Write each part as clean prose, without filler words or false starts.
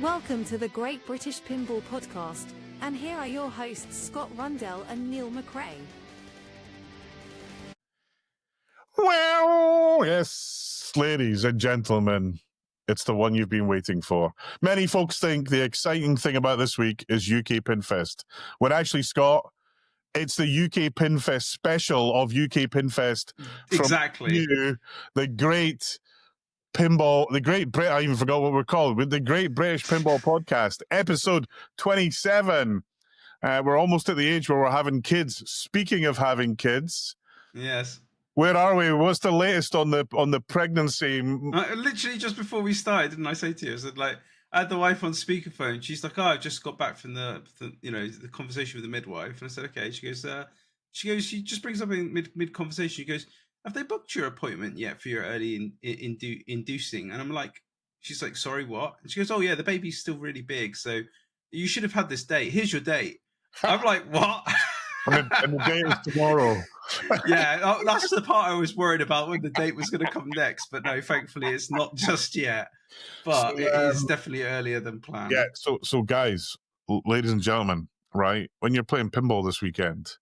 Welcome to the Great British Pinball Podcast, and here are your hosts Scott Rundle and Neil McRae. Well, yes, ladies and gentlemen, it's the one you've been waiting for. Many folks think the exciting thing about this week is UK PinFest, when actually, Scott, it's the UK PinFest special of UK PinFest. Exactly. You, the Great Pinball, I even forgot what we're called, with the Great British Pinball Podcast, episode 27. We're almost at the age where we're having kids. Speaking of having kids, yes. Where are we? What's the latest on the pregnancy? Literally just before we started, didn't I say to you? I said, like, I had the wife on speakerphone. She's like, "Oh, I just got back from the conversation with the midwife." And I said, "Okay." She goes, she just brings up in mid conversation. She goes, "Have they booked your appointment yet for your early inducing?" And I'm like, she's like, "Sorry, what?" And she goes, "Oh yeah, the baby's still really big, so you should have had this date. Here's your date." I'm like, "What?" And the date is tomorrow. Yeah, that's the part I was worried about, when the date was going to come next. But no, thankfully, it's not just yet. But it is definitely earlier than planned. Yeah, so guys, ladies and gentlemen, right, when you're playing pinball this weekend,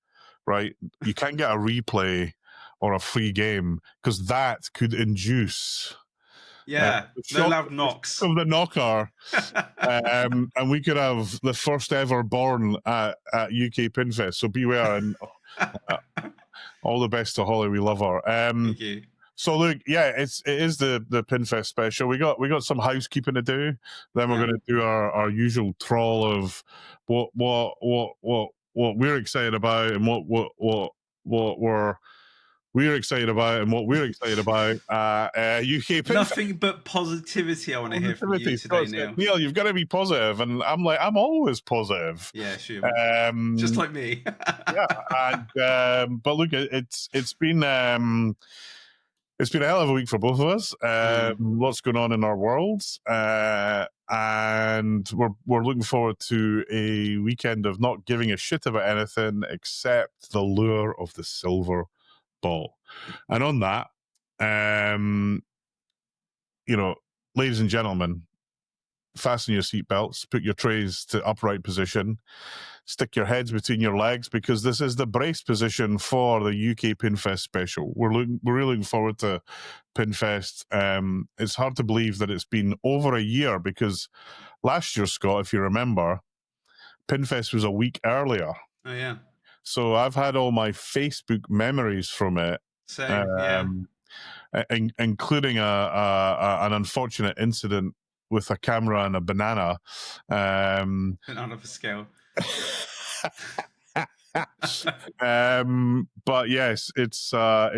right, you can't get a replay or a free game, because that could induce... Yeah, no loud knocks. Of the knocker. And we could have the first ever born at UK PinFest. So beware, and all the best to Holly. We love her. Thank you. So look, yeah, it is the PinFest special. We got some housekeeping to do. Then we're going to do our usual trawl of what we're excited about, and what we're excited about, and what we're excited about. UK PinFest. Nothing but positivity. I want to hear from you today, Neil. Neil, you've got to be positive, and I'm always positive. Yeah, sure. Just like me. Yeah, and but look, it's been a hell of a week for both of us. Lots going on in our worlds, and we're looking forward to a weekend of not giving a shit about anything except the lure of the silver ball. And on that, ladies and gentlemen, fasten your seatbelts, put your trays to upright position, stick your heads between your legs, because this is the brace position for the UK PinFest special. We're really looking forward to PinFest. It's hard to believe that it's been over a year, because last year, Scott, if you remember, PinFest was a week earlier. Oh yeah. So I've had all my Facebook memories from it, including an unfortunate incident with a camera and a banana. Banana for scale. But yes, it's a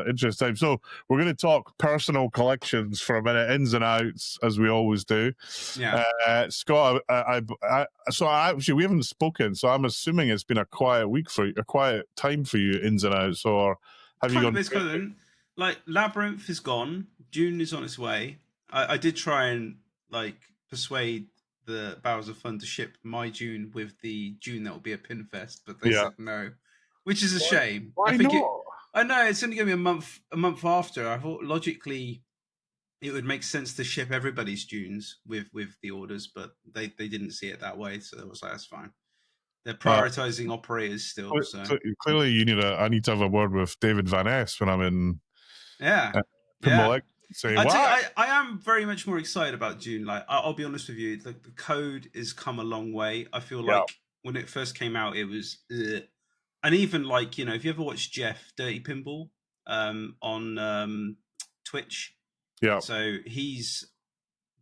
interesting time. So we're going to talk personal collections for a minute, ins and outs, as we always do. Yeah. Scott, actually we haven't spoken, so I'm assuming it's been a quiet week for you, a quiet time for you, ins and outs, or have you gone? Like, Labyrinth is gone. June is on its way. I did try and persuade the Barrels of Fun to ship my June with the June that will be a PinFest, but they said no, which is a shame. Why not? I know it's only going to be a month after. I thought logically it would make sense to ship everybody's Junes with the orders, but they didn't see it that way, so it was like, that's fine. They're prioritizing operators still. So clearly, I need to have a word with David Van Ness when I'm in. Pinball. I am very much more excited about June. Like, I'll be honest with you, the code has come a long way. I feel like when it first came out, it was, and even if you ever watched Jeff Dirty Pinball on Twitch, so he's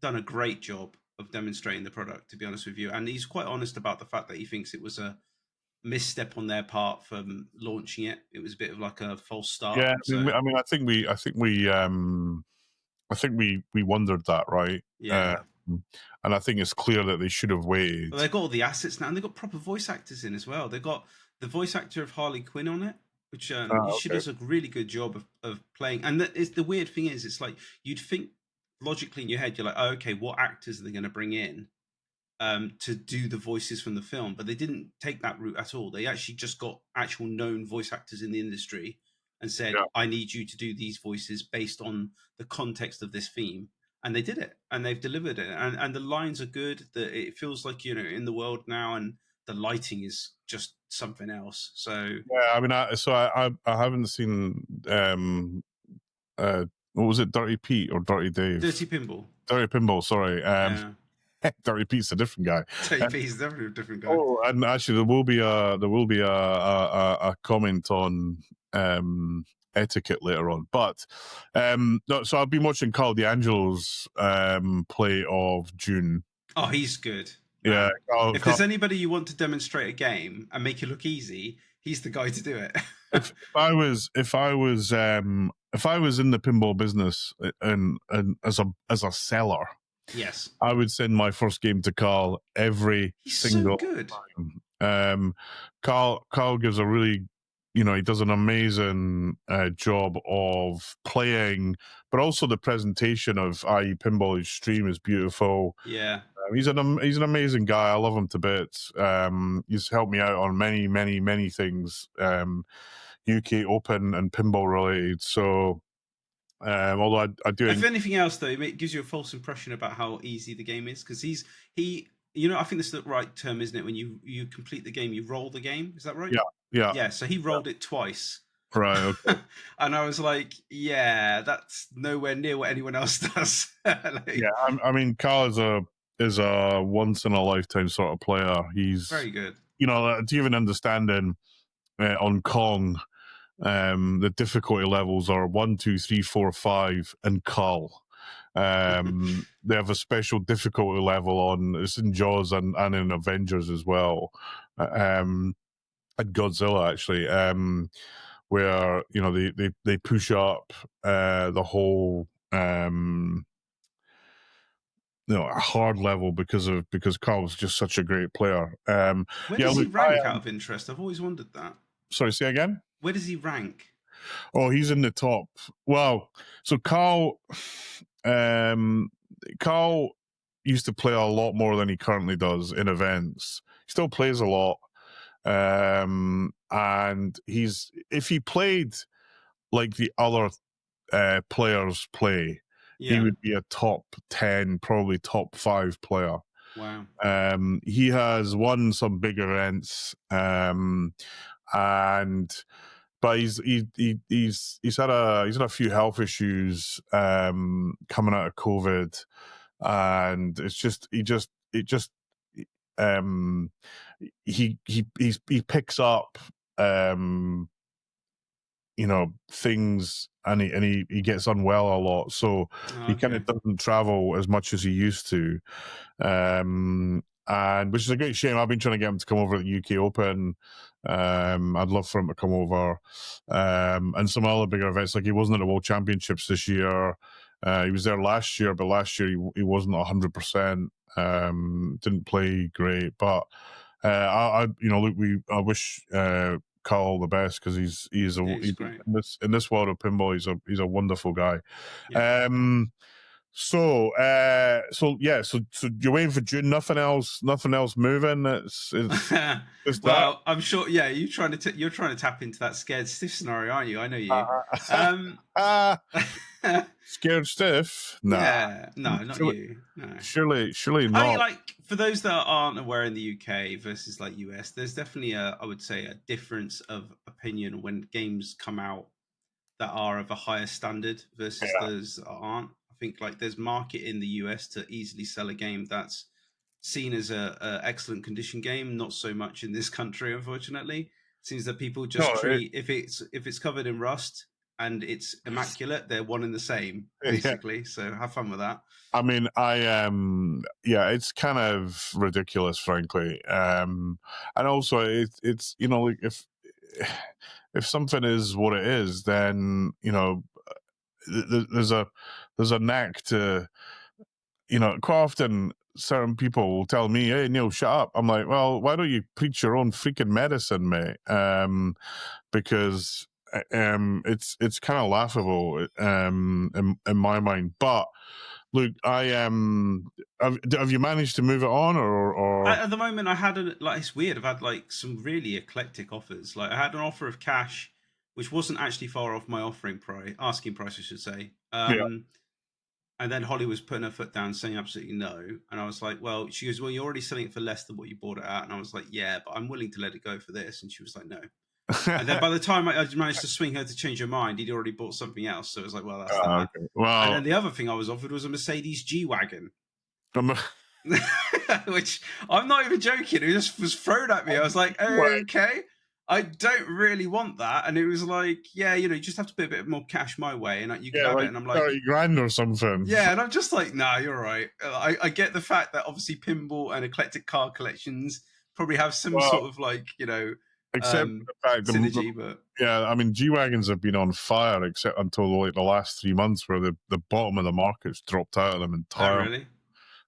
done a great job of demonstrating the product, to be honest with you, and he's quite honest about the fact that he thinks it was a misstep on their part from launching it. It was a bit of like a false start. Yeah, so. I think we wondered that, right? Yeah. And I think it's clear that they should have waited. Well, they've got all the assets now, and they've got proper voice actors in as well. They've got the voice actor of Harley Quinn on it, which she does a really good job of playing. And the weird thing is, it's like, you'd think logically in your head, you're like, oh, okay, what actors are they going to bring in to do the voices from the film? But they didn't take that route at all. They actually just got actual known voice actors in the industry and said, I need you to do these voices based on the context of this theme. and they did it, and they've delivered it, and the lines are good. That it feels like in the world now, and the lighting is just something else. So yeah, I mean, I haven't seen what was it, Dirty Pete or Dirty Dave? Dirty Pinball. Dirty Pinball, sorry. Yeah. Dirty Pete's a different guy. Dirty Pete's definitely a different guy. Oh, and actually, there will be a comment on etiquette later on. But no, so I've been watching Carl D'Angelo's play of June. Oh, he's good. Yeah. If there's anybody you want to demonstrate a game and make it look easy, he's the guy to do it. if I was in the pinball business and as a seller, yes, I would send my first game to Carl every single so good. time. Carl gives a really, he does an amazing job of playing, but also the presentation of IE Pinball. His stream is beautiful. Yeah. He's an amazing guy. I love him to bits. He's helped me out on many, many, many things, UK Open and pinball related. So, although I do, if anything else, though, it gives you a false impression about how easy the game is, because he. I think this is the right term, isn't it? When you complete the game, you roll the game. Is that right? Yeah. So he rolled it twice. Right. Okay. And I was like, yeah, that's nowhere near what anyone else does. Yeah, I mean, Carl is a once in a lifetime sort of player. He's very good. Do you even understanding on Kong? The difficulty levels are 1, 2, 3, 4, 5, and Carl. They have a special difficulty level on it's in Jaws and in Avengers as well, and Godzilla actually, where they push up the whole a hard level because Carl's just such a great player. Where does he rank out of interest? I've always wondered that. Sorry, say again? Where does he rank? Oh, he's in the top. Well, so Carl used to play a lot more than he currently does in events. He still plays a lot. And if he played like the other players play, he would be a top 10, probably top 5 player. Wow. He has won some big events, but he's had a few health issues coming out of COVID, and he picks up things, and he gets unwell a lot, so he kind of doesn't travel as much as he used to, and which is a great shame. I've been trying to get him to come over at the UK Open. I'd love for him to come over, and some other bigger events. Like he wasn't at the World Championships this year. He was there last year, but last year he wasn't 100%. Didn't play great, but I wish Carl the best, because he's great. In this world of pinball, he's a wonderful guy. Yeah. So you're waiting for June. Nothing else moving. It's well, I'm sure. Yeah, you're trying to tap into that scared stiff scenario, aren't you? I know you. Scared stiff? No. Yeah, no, not you. No. Surely not. I mean, like, for those that aren't aware, in the UK versus like US, there's definitely I would say a difference of opinion when games come out that are of a higher standard versus those that aren't. I think like there's market in the US to easily sell a game that's seen as a excellent condition game, not so much in this country, unfortunately. It seems that people just treat if it's covered in rust and it's immaculate, they're one and the same, basically. Yeah. So have fun with that. I mean, it's kind of ridiculous, frankly. And also it's like if something is what it is, then there's a knack to, quite often certain people will tell me, "Hey Neil, shut up." I'm like, well, why don't you preach your own freaking medicine, mate? Because it's kind of laughable in my mind. But look, have you managed to move it on, or? At the moment, I had it's weird. I've had like some really eclectic offers. Like I had an offer of cash, which wasn't actually far off my asking price, I should say. And then Holly was putting her foot down, saying absolutely no. And I was like, well, she goes, well, you're already selling it for less than what you bought it at. And I was like, yeah, but I'm willing to let it go for this. And she was like, no. And then by the time I managed to swing her to change her mind, he'd already bought something else. So it was like, well, that's that. Okay. Well, and then the other thing I was offered was a Mercedes G-Wagon. Which I'm not even joking. It just was thrown at me. I was like, okay. I don't really want that. And it was like, yeah, you just have to put a bit more cash my way and you can have it. And I'm like, 30 grand or something. Yeah, and I'm just like, nah, you're right. I get the fact that obviously pinball and eclectic car collections probably have some sort of like, except the fact synergy, but yeah, I mean, G-Wagons have been on fire except until like the last 3 months where the bottom of the market's dropped out of them entirely. Oh, really?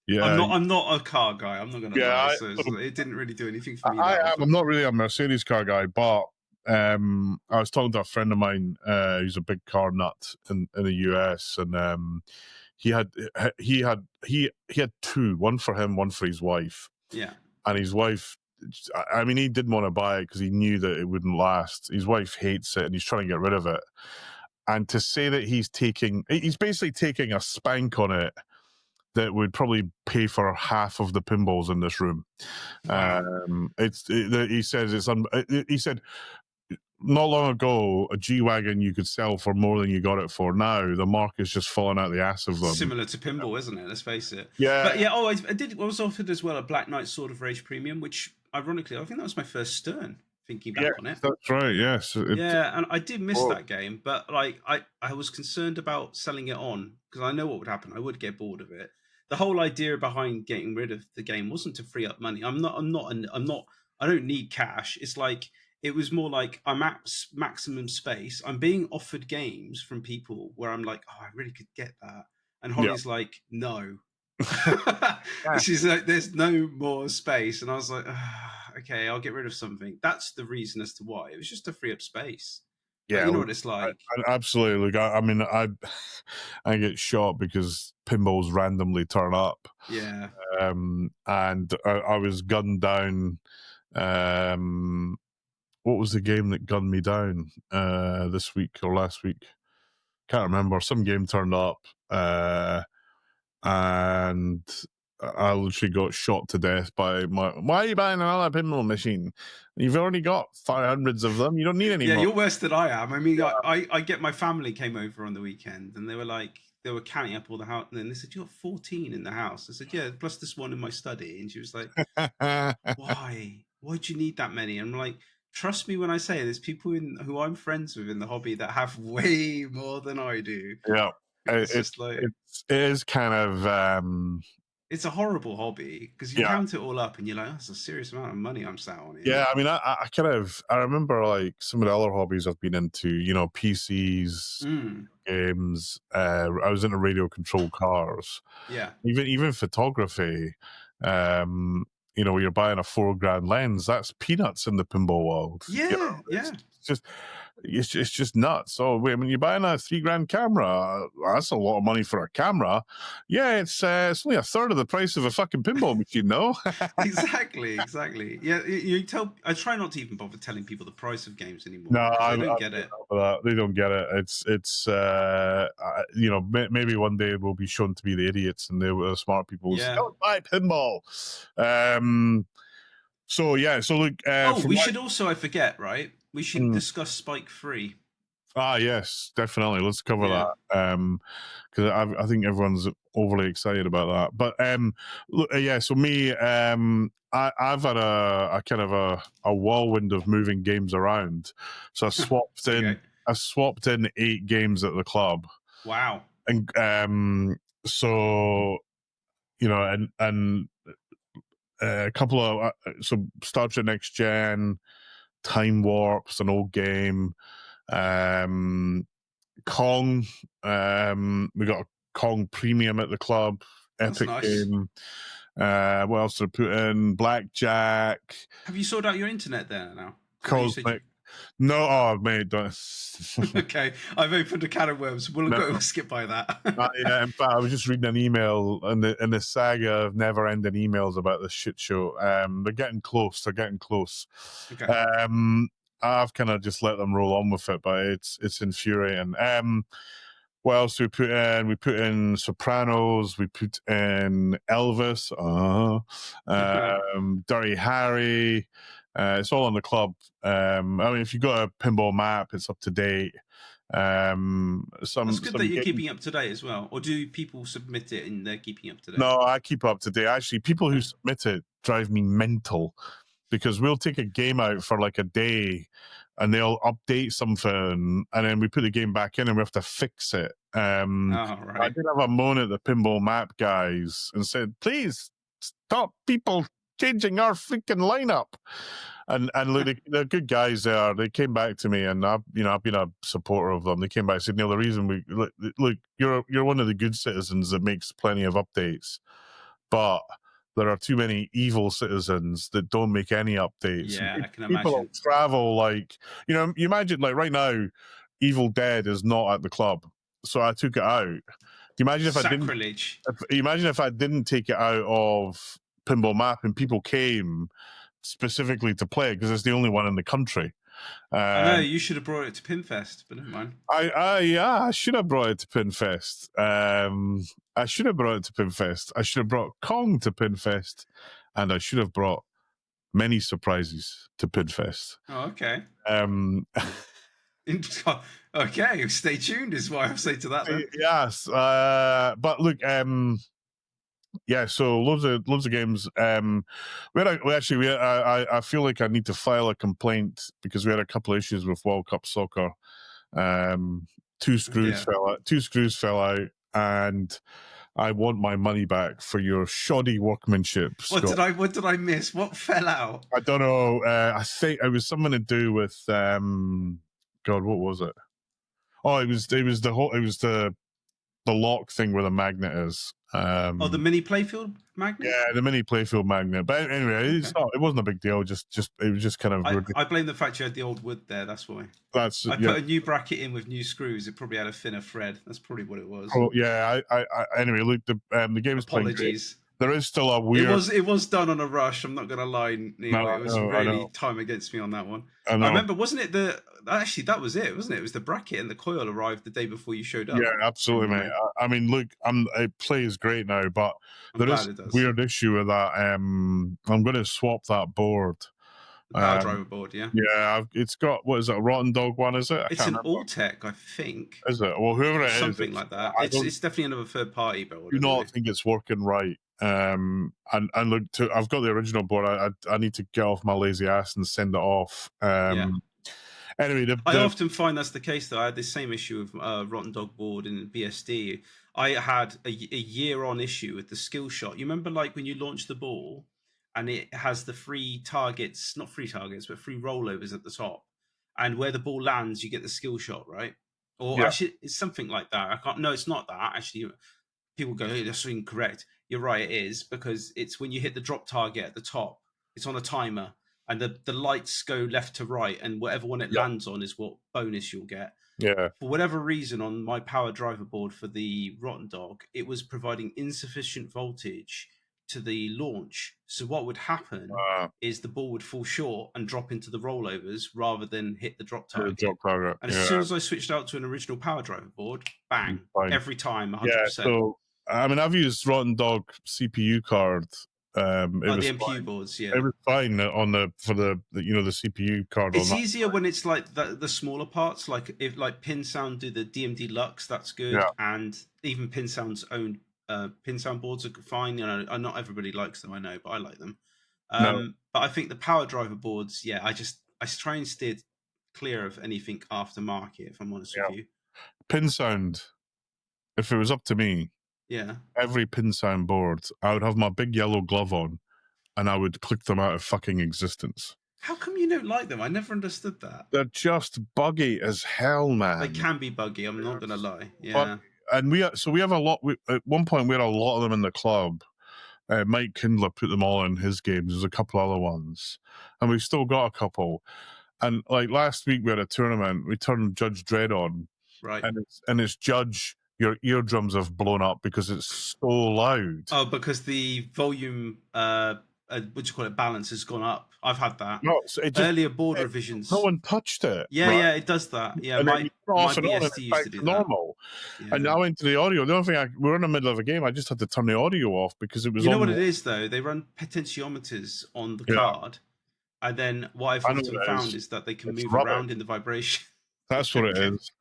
Yeah, I'm not a car guy. I'm not going to lie. So it didn't really do anything for me. I'm not really a Mercedes car guy, but I was talking to a friend of mine who's a big car nut in the US, and he had two, one for him, one for his wife. Yeah, and his wife, I mean, he didn't want to buy it because he knew that it wouldn't last. His wife hates it, and he's trying to get rid of it. And to say that he's basically taking a spank on it that would probably pay for half of the pinballs in this room. Wow. He said not long ago a G-Wagon you could sell for more than you got it for. Now the market's just falling out the ass of them. Similar to pinball, isn't it? Let's face it. Yeah. But yeah, I was offered as well a Black Knight Sword of Rage Premium, which ironically I think that was my first Stern. Thinking back on it. That's right. Yes. Yeah, and I did miss that game, but like I was concerned about selling it on because I know what would happen. I would get bored of it. The whole idea behind getting rid of the game wasn't to free up money. I don't need cash. It's like it was more like I'm at maximum space. I'm being offered games from people where I'm like, oh, I really could get that, and Holly's like, no. She's like, there's no more space, and I was like, okay, I'll get rid of something. That's the reason as to why. It was just to free up space. Yeah, but you know what it's like. Absolutely. Look, I mean, I get shot because pinballs randomly turn up. Yeah. And I was gunned down. What was the game that gunned me down this week or last week? Can't remember. Some game turned up, and I literally got shot to death by why are you buying another pinball machine? You've already got 500s of them. You don't need any more. Yeah, you're worse than I am. I mean, I get my family came over on the weekend and they were counting up all the house. And then they said, you got 14 in the house. I said, yeah, plus this one in my study. And she was like, why? Why do you need that many? And I'm like, trust me when I say there's people who I'm friends with in the hobby that have way more than I do. Yeah. It is kind of it's a horrible hobby because you count it all up and you're like, oh, that's a serious amount of money I'm sat on here. Yeah, I mean, I remember like some of the other hobbies I've been into, PCs, games. I was into radio controlled cars. Yeah, even photography. You're buying a $4,000 lens. That's peanuts in the pinball world. Yeah, It's just nuts. So when you're buying a $3,000 camera, that's a lot of money for a camera. Yeah, it's only a third of the price of a fucking pinball machine, no? Exactly. Yeah, I try not to even bother telling people the price of games anymore. No, I don't get it. They don't get it. It's maybe one day it will be shown to be the idiots and the smart people don't buy pinball. So look. We should also, I forget, right? We should discuss Spike 3. Ah, yes, definitely. Let's cover that because I think everyone's overly excited about that. But so me, I've had a kind of a whirlwind of moving games around. So I swapped in. I swapped in 8 games at the club. Wow. And and a couple of Star Trek Next Gen. Time Warp's an old game. Kong. We got a Kong Premium at the club. Epic game. What else did I put in? Blackjack. Have you sorted out your internet there now? Cosmic. No, oh mate, don't. Okay, I've opened a can of worms. We'll skip by that. In fact, I was just reading an email in the saga of never-ending emails about this shit show. They're getting close. Okay. I've kind of just let them roll on with it, but it's infuriating. What else we put in? We put in Sopranos. We put in Elvis. Dirty Harry. It's all on the club. I mean, if you got a pinball map, it's up to date. That's good that you're games. keeping up to date as well. Or do people submit it and they're keeping up to date? No, I keep up to date. Actually, people who submit it drive me mental, because we'll take a game out for like a day and they'll update something and then we put the game back in and we have to fix it. I did have a moan at the pinball map guys and said, please stop people changing our freaking lineup. And look, they're good guys there. They came back to me, and I've been a supporter of them. They came back and said, Neil, the reason look, you're one of the good citizens that makes plenty of updates, but there are too many evil citizens that don't make any updates. Yeah, I can People imagine. travel like, you imagine like right now, Evil Dead is not at the club, so I took it out. Imagine if Sacrilege. Imagine if I didn't take it out of Pinball Map and people came specifically to play it because it's the only one in the country. I know you should have brought it to PinFest, but never mind. I should have brought it to PinFest. I should have brought Kong to PinFest, and I should have brought many surprises to PinFest. Oh, okay. Okay, stay tuned is what I'll say to that then. Yes, but look, yeah, so loads of games. I feel like I need to file a complaint because we had a couple of issues with World Cup soccer. Two screws fell out, and I want my money back for your shoddy workmanship. What did I miss? What fell out? I don't know. I think it was something to do with God, what was it? Oh, it was the lock thing where the magnet is. The mini playfield magnet. Yeah, the mini playfield magnet. But anyway, it wasn't a big deal. It was just kind of. I blame the fact you had the old wood there. That's why. I put a new bracket in with new screws. It probably had a thinner thread. That's probably what it was. Oh yeah. Anyway, look, the game's playing great. Apologies. There is still a weird. It was done on a rush. I'm not going to lie, Neil. It was really time against me on that one. I remember, wasn't it actually that was it, wasn't it? It was the bracket and the coil arrived the day before you showed up. Yeah, absolutely, mate. I mean, look, it plays great now, but there is a weird issue with that. I'm going to swap that board. The power driver board, yeah. Yeah, it's got, what is it, a Rotten Dog one, is it? It's an Alltech, I think. Is it? Well, whoever it is. Something like that. It's definitely another third party build. I do not think it's working right. And look, I've got the original board. I need to get off my lazy ass and send it off. Anyway, I often find that's the case, though. I had this same issue with Rotten Dog board in BSD. I had a year-on issue with the skill shot. You remember, like, when you launch the ball and it has the free targets, not free targets, but free rollovers at the top. And where the ball lands, you get the skill shot, right? Or actually, it's something like that. No, it's not that. Actually, people go, hey, that's incorrect. You're right, it is, because it's when you hit the drop target at the top, it's on a timer, and the lights go left to right, and whatever one it lands on is what bonus you'll get. Yeah. For whatever reason, on my power driver board for the Rotten Dog, it was providing insufficient voltage to the launch. So what would happen is the ball would fall short and drop into the rollovers rather than hit the drop target. And as soon as I switched out to an original power driver board, bang, every time, 100%. Yeah, so, I mean, I've used Rotten Dog CPU card. The MPU boards, yeah. It was fine for the CPU card. It's easier when it's like the smaller parts, like if like PinSound do the DMD Lux, that's good, and even PinSound's own PinSound boards are fine. You know, not everybody likes them, I know, but I like them. But I think the power driver boards, I try and steer clear of anything aftermarket, if I'm honest with you. PinSound, if it was up to me, every PinSound board, I would have my big yellow glove on and I would click them out of fucking existence. How come you don't like them? I never understood that. They're just buggy as hell, man. They can be buggy, I'm not going to lie. Yeah. And we have a lot, at one point we had a lot of them in the club. Mike Kindler put them all in his games. There's a couple other ones. And we've still got a couple. And like last week we had a tournament, we turned Judge Dredd on. Right. And it's Judge, your eardrums have blown up because it's so loud. Oh, because the volume balance has gone up. I've had that. No, it just, Earlier board revisions. no one touched it. Yeah, right? yeah, it does that. Yeah, And then my you turn it off and on, and BST it's used back to do to that. normal. Yeah. And now into the audio. The only thing we were in the middle of a game. I just had to turn the audio off because it was. You know what it is though? They run potentiometers on the card, and then what I've often found is that they can move around in the vibration. That's what it is.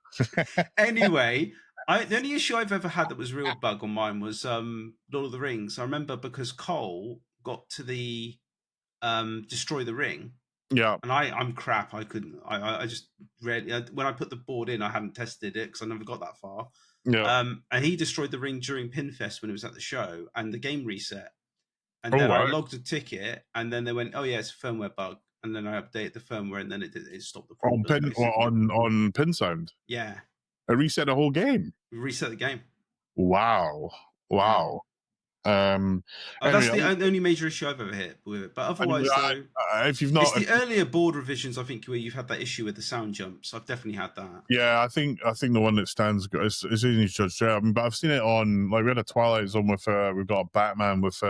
Anyway, the only issue I've ever had that was a real bug on mine was Lord of the Rings. I remember because Cole got to the destroy the ring. Yeah. And I'm crap. I couldn't. I just read when I put the board in. I hadn't tested it because I never got that far. Yeah. And he destroyed the ring during PinFest when it was at the show, and the game reset. And then I logged a ticket, and then they went, "Oh yeah, it's a firmware bug." And then I updated the firmware, and then it stopped the problem. On PinSound. Yeah. It reset the whole game. Reset the game. Wow. That's the only major issue I've ever hit with it. But otherwise, if you've not, it's the earlier board revisions, I think, where you've had that issue with the sound jumps. I've definitely had that. Yeah, I think the one that stands is easy to judge. I mean, but I've seen it on, like, we had a Twilight Zone with we've got a Batman with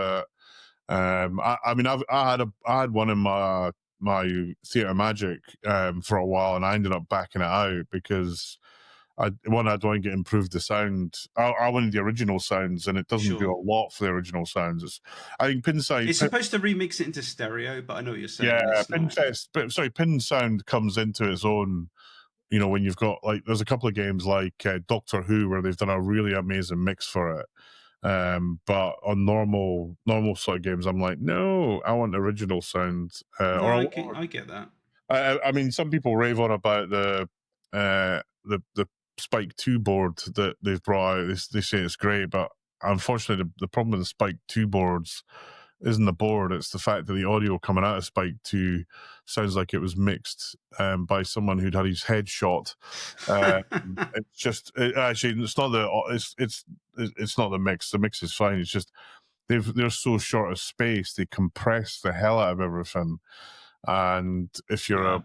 I had one in my Theatre Magic for a while, and I ended up backing it out because I'd want to get improved the sound. I wanted the original sounds, and it doesn't do a lot for the original sounds. I think PinSound. It's supposed to remix it into stereo, but I know what you're saying. Yeah, PinSound comes into its own. You know, when you've got, like, there's a couple of games like Doctor Who where they've done a really amazing mix for it. But on normal sort of games, I'm like, no, I want original sound. I get that. I mean, some people rave on about the Spike 2 board that they've brought out. They say it's great, but unfortunately, the problem with the Spike 2 boards isn't the board; it's the fact that the audio coming out of Spike 2 sounds like it was mixed by someone who'd had his head shot. It's not the mix. The mix is fine. It's just they're so short of space. They compress the hell out of everything. And if you're a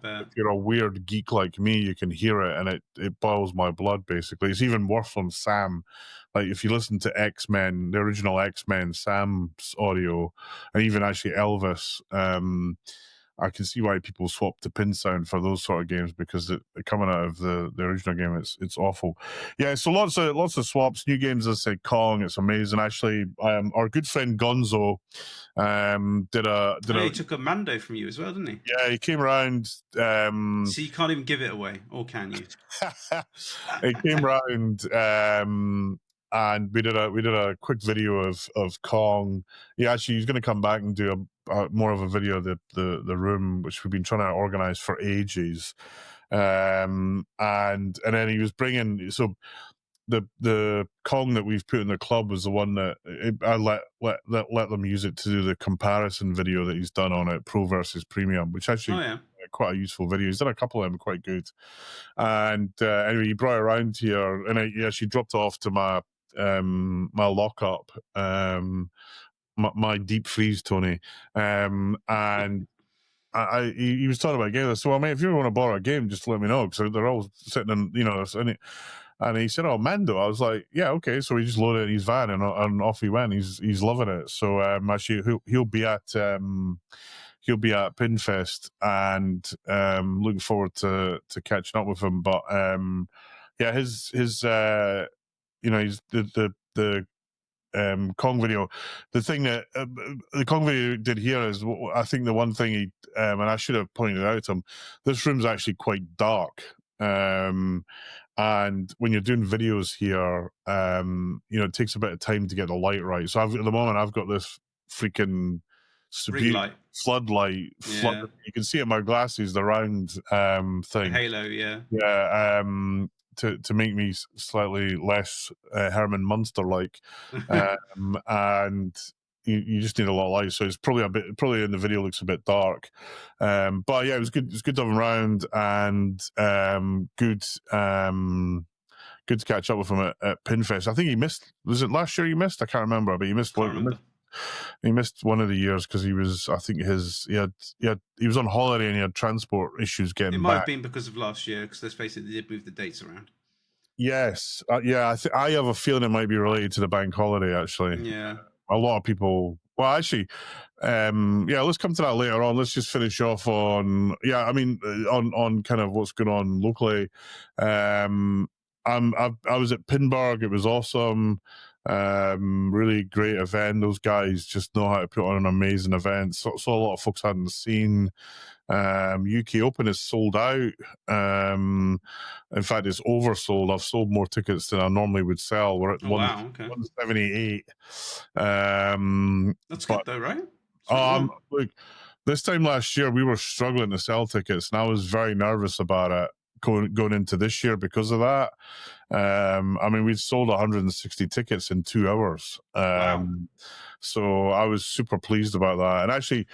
weird geek like me, you can hear it, and it boils my blood. Basically, it's even worse on Sam. Like, if you listen to X-Men, the original X-Men, Sam's audio, and even actually Elvis, I can see why people swap to PinSound for those sort of games, because coming out of the original game, it's awful. Yeah, so lots of swaps, new games. As I say, Kong, it's amazing. Actually, our good friend Gonzo he took a Mando from you as well, didn't he? Yeah, he came around. So you can't even give it away, or can you? He came around. And we did a quick video of Kong. Yeah, actually, he's going to come back and do a more of a video of the room, which we've been trying to organize for ages. And then he was bringing, so the Kong that we've put in the club was the one that I let them use it to do the comparison video that he's done on it, Pro versus Premium, which actually quite a useful video. He's done a couple of them quite good. And anyway, he brought it around here, and he actually dropped it off to my lockup, my deep freeze, Tony, and he was talking about games. So, mate, if you want to borrow a game, just let me know, because they're all sitting in, and he said, "Oh, Mando." I was like, "Yeah, okay." So he just loaded it in his van, and off he went. He's loving it. So actually, he'll be at PinFest, and looking forward to catching up with him. But yeah, his he's the Kong video. The thing that the Kong video did here is, I think the one thing he and I should have pointed out to him, this room's actually quite dark. And when you're doing videos here, it takes a bit of time to get the light right. So at the moment, I've got this freaking floodlight. Yeah. You can see it in my glasses, the round thing. Halo, yeah. Yeah. To make me slightly less Herman Munster-like. And you just need a lot of light, so it's probably in the video looks a bit dark, but yeah, it was good. It was good to have him around, and good to catch up with him at PinFest. I think he missed. Was it last year he missed? I can't remember, but he missed one. He missed one of the years because he was. I think he was on holiday and he had transport issues getting back. It might have been because of last year, because let's face it, they did move the dates around. Yes, yeah. I have a feeling it might be related to the bank holiday. Actually, yeah. A lot of people Well, actually, let's come to that later on. Let's just finish off on, on kind of what's going on locally. I was at Pinburg. It was awesome. Really great event. Those guys just know how to put on an amazing event. Saw a lot of folks I hadn't seen. UK Open is sold out. In fact, it's oversold. I've sold more tickets than I normally would sell. We're at 178. That's good though, right? Look, this time last year we were struggling to sell tickets, and I was very nervous about it going into this year because of that. We'd sold 160 tickets in 2 hours. Wow. So I was super pleased about that. And actually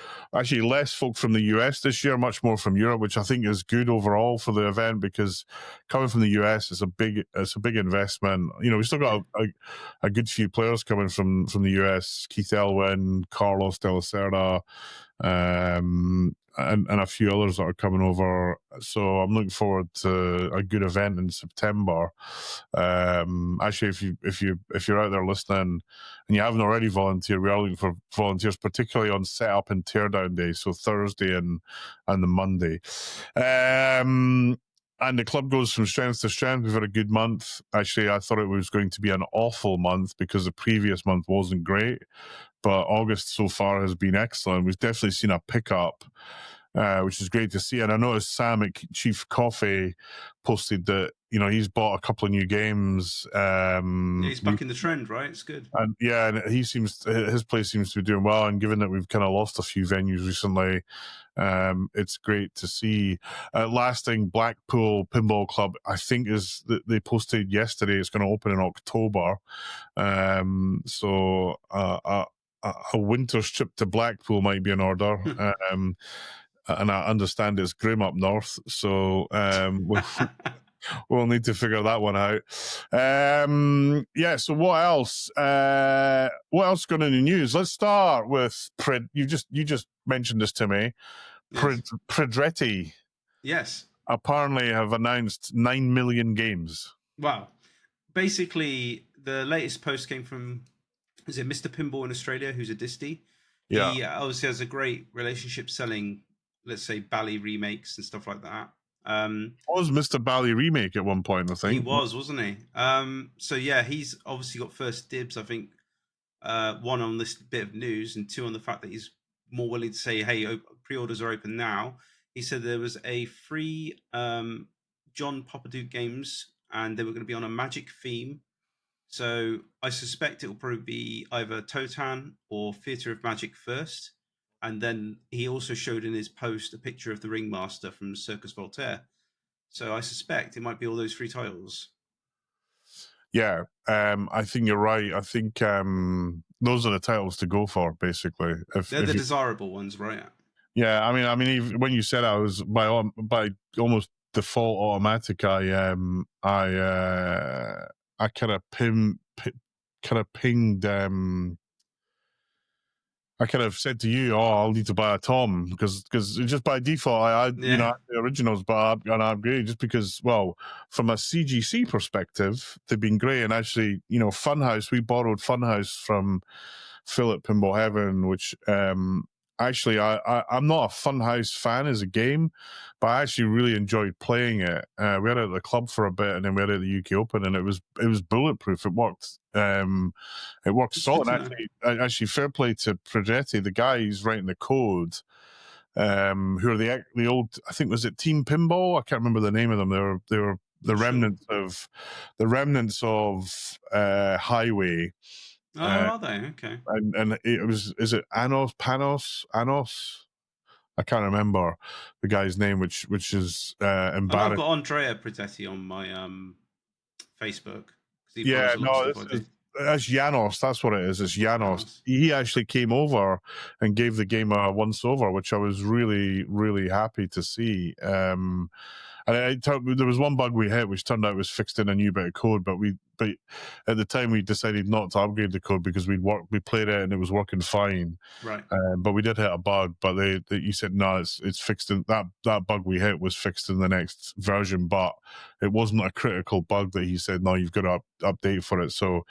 less folk from the US this year, much more from Europe, which I think is good overall for the event, because coming from the US is a big investment. We still got a good few players coming from the US, Keith Elwin, Carlos De La Cerda, and a few others that are coming over. So I'm looking forward to a good event in September. Actually, if you're out there listening and you haven't already volunteered, we are looking for volunteers, particularly on setup and teardown day, so Thursday and the Monday. And the club goes from strength to strength. We've had a good month. Actually, I thought it was going to be an awful month because the previous month wasn't great, but August so far has been excellent. We've definitely seen a pickup, which is great to see. And I noticed Sam at Chief Coffee posted that, he's bought a couple of new games. He's back in the trend, right? It's good. And his place seems to be doing well. And given that we've kind of lost a few venues recently, it's great to see. Last thing, Blackpool Pinball Club, I think they posted yesterday, it's going to open in October. So a winter's trip to Blackpool might be in order. And I understand it's grim up north, so we'll need to figure that one out. So what else? What else going in the news? Let's start with you just mentioned this to me. Yes. Predretti. Yes. Apparently have announced 9 million games. Wow. Basically, the latest post came from, is it Mr. Pinball in Australia, who's a disty? Yeah. He obviously has a great relationship selling, let's say, Bally remakes and stuff like that. Was Mr. Bally remake at one point, I think. He was, wasn't he? So yeah, he's obviously got first dibs, I think, one on this bit of news, and two on the fact that he's more willing to say, hey, pre-orders are open now. He said there was a free John Poppadook games, and they were going to be on a magic theme. So I suspect it will probably be either Totan or Theatre of Magic first. And then he also showed in his post a picture of the Ringmaster from Circus Voltaire. So I suspect it might be all those three titles. Yeah, I think you're right. I think those are the titles to go for, basically. They're the desirable ones, right? Yeah, I mean, even when you said I was by almost default automatic, I kind of pinged. I kind of said to you, I'll need to buy a Tom because just by default, I the originals, but I upgrade just because, well, from a CGC perspective, they've been great. And actually, Funhouse, we borrowed Funhouse from Phil at Pinball Heaven, which actually I'm not a Funhouse fan as a game, but I actually really enjoyed playing it. We had it at the club for a bit, and then we had it at the UK Open, and it was bulletproof. It worked. It worked solid. Actually, fair play to Progetti, the guy who's writing the code. Who are the old? I think was it Team Pinball? I can't remember the name of them. They were the remnants of Highway. Oh, are they? Okay. And is it Anos? I can't remember the guy's name, which is embarrassing. I've got Andrea Progetti on my Facebook. That's Janos. That's what it is. It's Janos. He actually came over and gave the game a once over, which I was really, really happy to see. And there was one bug we hit, which turned out was fixed in a new bit of code, but at the time we decided not to upgrade the code because we played it and it was working fine. Right. But we did hit a bug, but you said no, it's fixed in that bug we hit was fixed in the next version, but it wasn't a critical bug that he said no, you've got to update for it. So,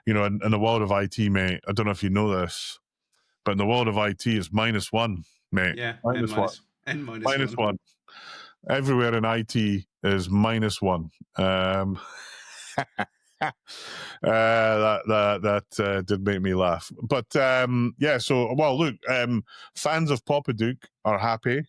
in the world of IT, mate, I don't know if you know this, but in the world of IT, it's -1, mate. Yeah, -1. N-1. -1. Everywhere in IT is -1. That did make me laugh. But yeah, so, well, look, fans of Poppadook are happy.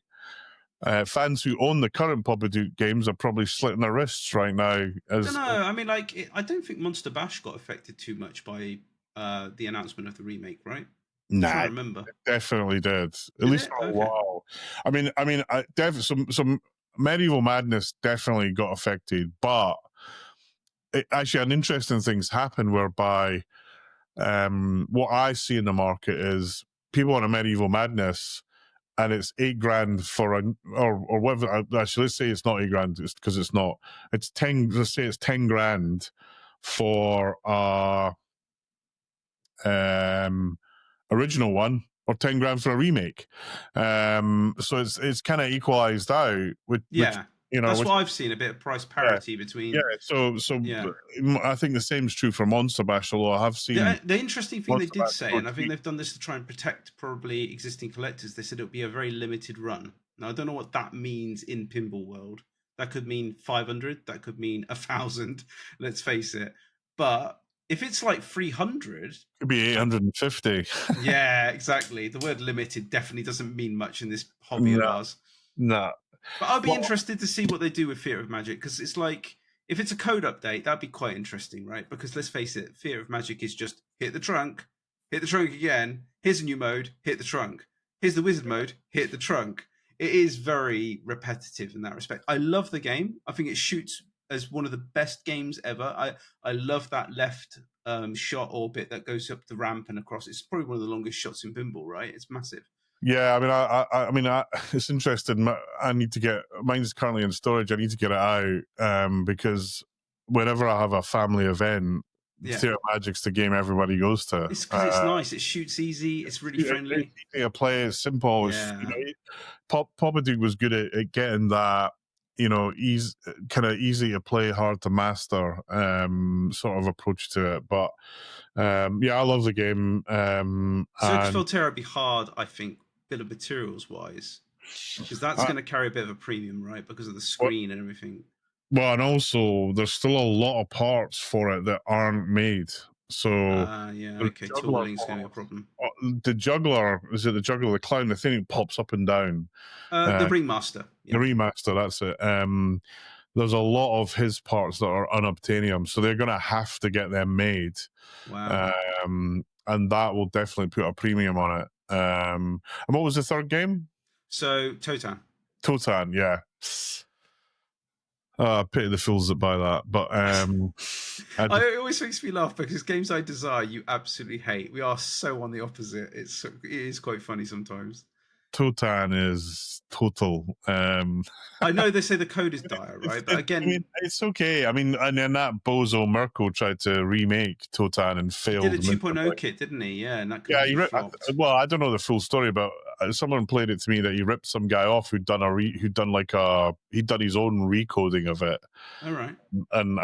Fans who own the current Poppadook games are probably slitting their wrists right now. I don't know. I mean, like, I don't think Monster Bash got affected too much by the announcement of the remake, right? Nah, I remember. It definitely did. At least for a while. I mean, some Medieval Madness definitely got affected, but actually, an interesting thing's happened whereby what I see in the market is people on a Medieval Madness, and it's $8,000 for or whatever. Actually, let's say it's not $8,000 because it's not. It's 10. Let's say it's $10,000 for original one, or $10,000 for a remake. So it's kind of equalized out with that's what I've seen, a bit of price parity between. Yeah, so I think the same is true for Monster Bash, although I have seen the interesting thing they did say, and I think they've done this to try and protect probably existing collectors. They said it would be a very limited run. Now I don't know what that means in pinball world. That could mean 500. That could mean 1,000. Let's face it. But if it's like 300, it could be 850. Yeah, exactly. The word limited definitely doesn't mean much in this hobby of ours. No. But I'd be interested to see what they do with Theatre of Magic, because it's like, if it's a code update, that'd be quite interesting, right? Because let's face it, Theatre of Magic is just hit the trunk again, here's a new mode, hit the trunk. Here's the wizard mode, hit the trunk. It is very repetitive in that respect. I love the game. I think it shoots as one of the best games ever. I love that left shot orbit that goes up the ramp and across. It's probably one of the longest shots in pinball, right? It's massive. Yeah, I mean, it's interesting. I need to get mine's currently in storage. I need to get it out because whenever I have a family event, Theatre of Magic's the game everybody goes to. It's because it's nice. It shoots easy. It's really friendly. It's easy to play. It's simple. Yeah. Poppadook was good at getting that, kind of easy to play, hard to master sort of approach to it. But I love the game. Circus Voltaire would be hard, I think, bill of materials wise, because that's going to carry a bit of a premium, right? Because of the screen and everything. Well, and also there's still a lot of parts for it that aren't made. So tooling's going to be a problem. The juggler, is it the juggler, the clown, the thing that pops up and down? The Ringmaster. Yeah. The Ringmaster, that's it. There's a lot of his parts that are unobtainium, so they're going to have to get them made. Wow. And that will definitely put a premium on it. And what was the third game? So Totan, yeah. Pity the fools that buy that, but it always makes me laugh because games I desire you absolutely hate. We are so on the opposite. It is quite funny sometimes. Totan is total. I know they say the code is dire, right? But again, it's okay. I mean, and then that bozo Mirko tried to remake Totan and failed. He did a 2.0 kit, didn't he? Yeah, and that he ripped. Well, I don't know the full story, but someone played it to me that he ripped some guy off who'd done his own recoding of it. All right. And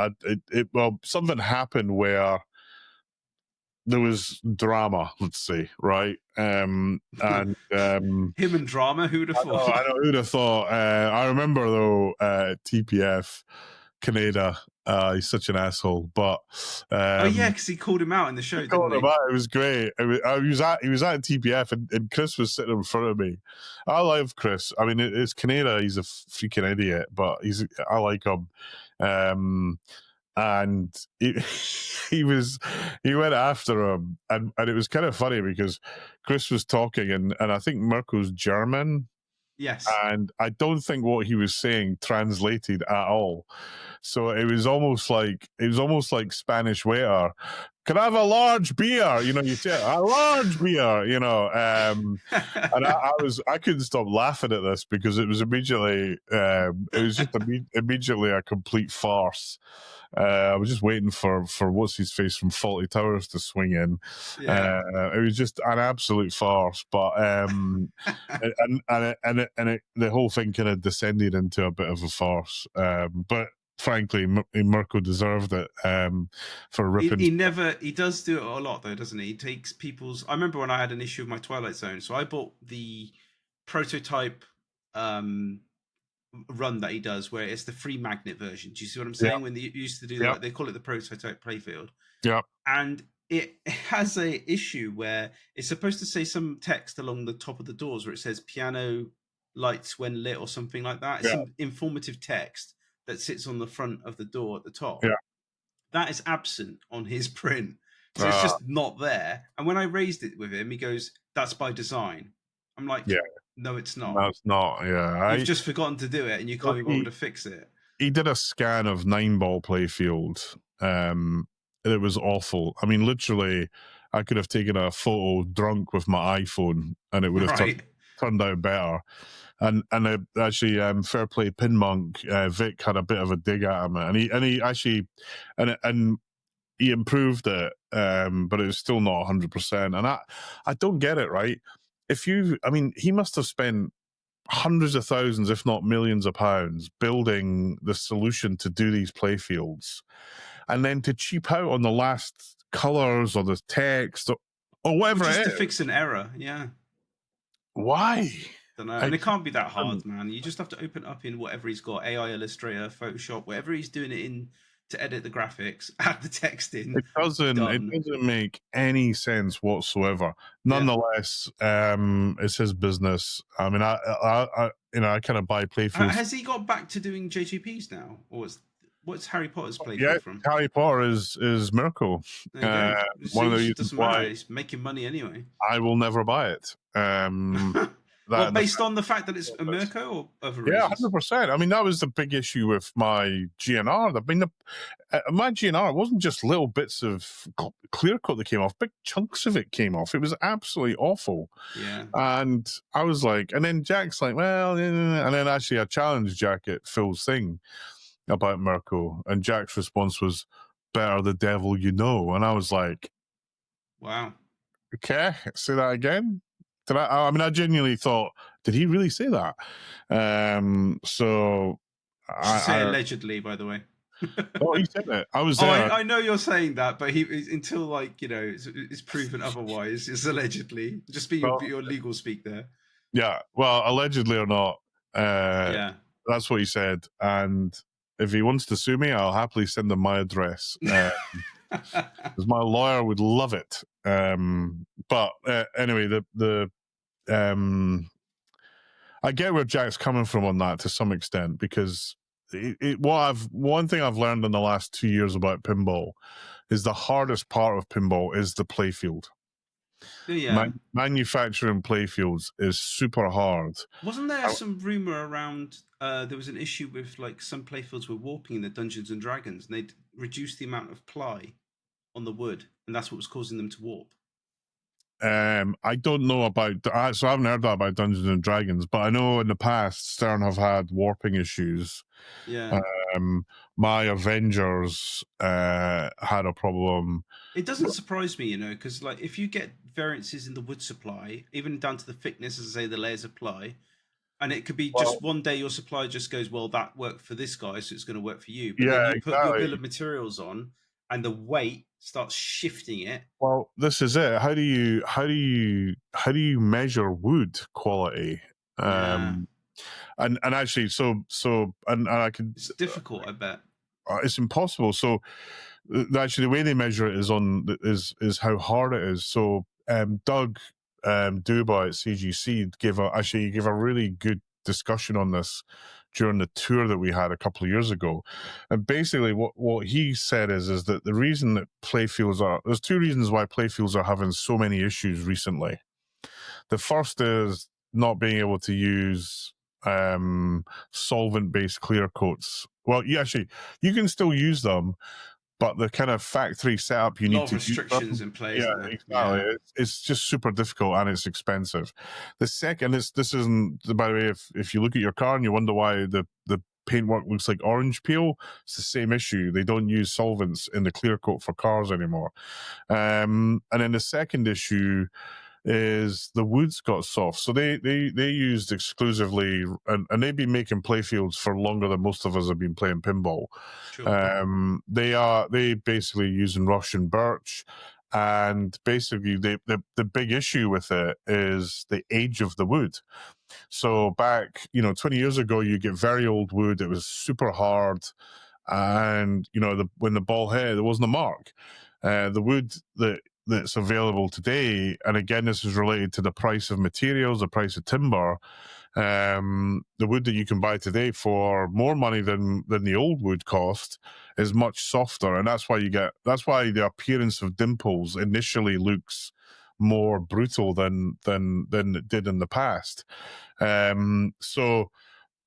something happened where there was drama, let's say, right? And him and drama, who'd have thought? I know who'd have thought. I remember though, TPF, Canada. He's such an asshole, but because he called him out in the show. He called him out. It was great. He was at TPF, and Chris was sitting in front of me. I love Chris. I mean, it's Canada. He's a freaking idiot, but I like him. And he went after him, and it was kind of funny because Chris was talking, and I think Mirko's German. Yes. And I don't think what he was saying translated at all. So it was almost like Spanish waiter. Can I have a large beer? You say a large beer, and I couldn't stop laughing at this because it was immediately immediately a complete farce. I was just waiting for what's his face from Fawlty Towers to swing in. Yeah. It was just an absolute farce, but and the whole thing kind of descended into a bit of a farce. But frankly, Mirko deserved it for ripping. He does do it a lot though, doesn't he? He takes people's. I remember when I had an issue with my Twilight Zone, so I bought the prototype run that he does, where it's the free magnet version. Do you see what I'm saying? When they used to do that, they call it the prototype playfield. Yeah, and it has a issue where it's supposed to say some text along the top of the doors where it says piano lights when lit or something like that. It's some informative text that sits on the front of the door at the top. Yeah. That is absent on his print. So it's just not there. And when I raised it with him, he goes, "That's by design." I'm like, no, it's not. That's not, You've just forgotten to do it and you can't be bothered to fix it. He did a scan of 9-ball playfield. It was awful. I mean, literally, I could have taken a photo drunk with my iPhone and it would have turned out better. And actually, Fair Play Pin Monk, Vic had a bit of a dig at him, and he actually he improved it, but it was still not 100%. And I don't get it, right? He must have spent hundreds of thousands, if not millions of pounds, building the solution to do these playfields, and then to cheap out on the last colors or the text or whatever just it is to fix an error. Why? Don't know. And it can't be that hard, man. You just have to open up in whatever he's got, AI Illustrator, Photoshop, whatever he's doing it in to edit the graphics, add the text in. It doesn't make any sense whatsoever. Nonetheless, it's his business. I mean, I kind of buy playfields. Has he got back to doing JGPs now, or what's Harry Potter's playfield from? Harry Potter is Mirko. One of the reasons why he's making money anyway. I will never buy it. Based on the fact that it's a Mirko or other reasons? 100%. I mean, that was the big issue with my GNR. I mean, my GNR, it wasn't just little bits of clear coat that came off. Big chunks of it came off. It was absolutely awful. Yeah. And I was like, and then Jack's like, well, and then actually I challenged Jack at Phil's thing about Mirko, and Jack's response was, "Better the devil you know." And I was like, wow. Okay, say that again. I genuinely thought, did he really say that? So I allegedly, by the way. Oh, he said it. I was there. I know you're saying that, but until it's proven otherwise, it's allegedly. Just be your legal speak there. Yeah, well, allegedly or not, that's what he said. And if he wants to sue me, I'll happily send him my address. Because my lawyer would love it. But anyway, I get where Jack's coming from on that to some extent, because one thing I've learned in the last 2 years about pinball is the hardest part of pinball is the playfield. Yeah. Manufacturing playfields is super hard. Wasn't there some rumor around there was an issue with some playfields were warping in the Dungeons and Dragons, and they'd reduce the amount of ply on the wood, and that's what was causing them to warp? I don't know about, so I haven't heard that about Dungeons and Dragons, but I know in the past Stern have had warping issues. Yeah. My Avengers had a problem. It doesn't surprise me, because if you get variances in the wood supply, even down to the thickness, as I say, the layers of ply, and it could be just one day your supply just goes, well, that worked for this guy, so it's going to work for you. But then you put your bill of materials on, and the weight starts shifting it. Well, this is it. How do you measure wood quality? And actually, and I can. It's difficult, I bet. It's impossible. So actually, the way they measure it is how hard it is. So Doug Duba at CGC gave a really good discussion on this during the tour that we had a couple of years ago. And basically what he said is that the reason that there's two reasons why playfields are having so many issues recently. The first is not being able to use solvent-based clear coats. Well, you can still use them, but the kind of factory setup you need to use restrictions in place. Yeah, exactly. Yeah. It's just super difficult and it's expensive. The second, this isn't, by the way, if you look at your car and you wonder why the paintwork looks like orange peel, it's the same issue. They don't use solvents in the clear coat for cars anymore. And then the second issue is the wood's got soft. So they used exclusively, and they've been making playfields for longer than most of us have been playing pinball. Sure. They basically using Russian birch, and basically the big issue with it is the age of the wood. So back 20 years ago, you get very old wood. It was super hard, and when the ball hit, there wasn't a mark. The wood that's available today, and again, this is related to the price of materials, the price of timber. The wood that you can buy today for more money than the old wood cost is much softer, and that's why the appearance of dimples initially looks more brutal than it did in the past. So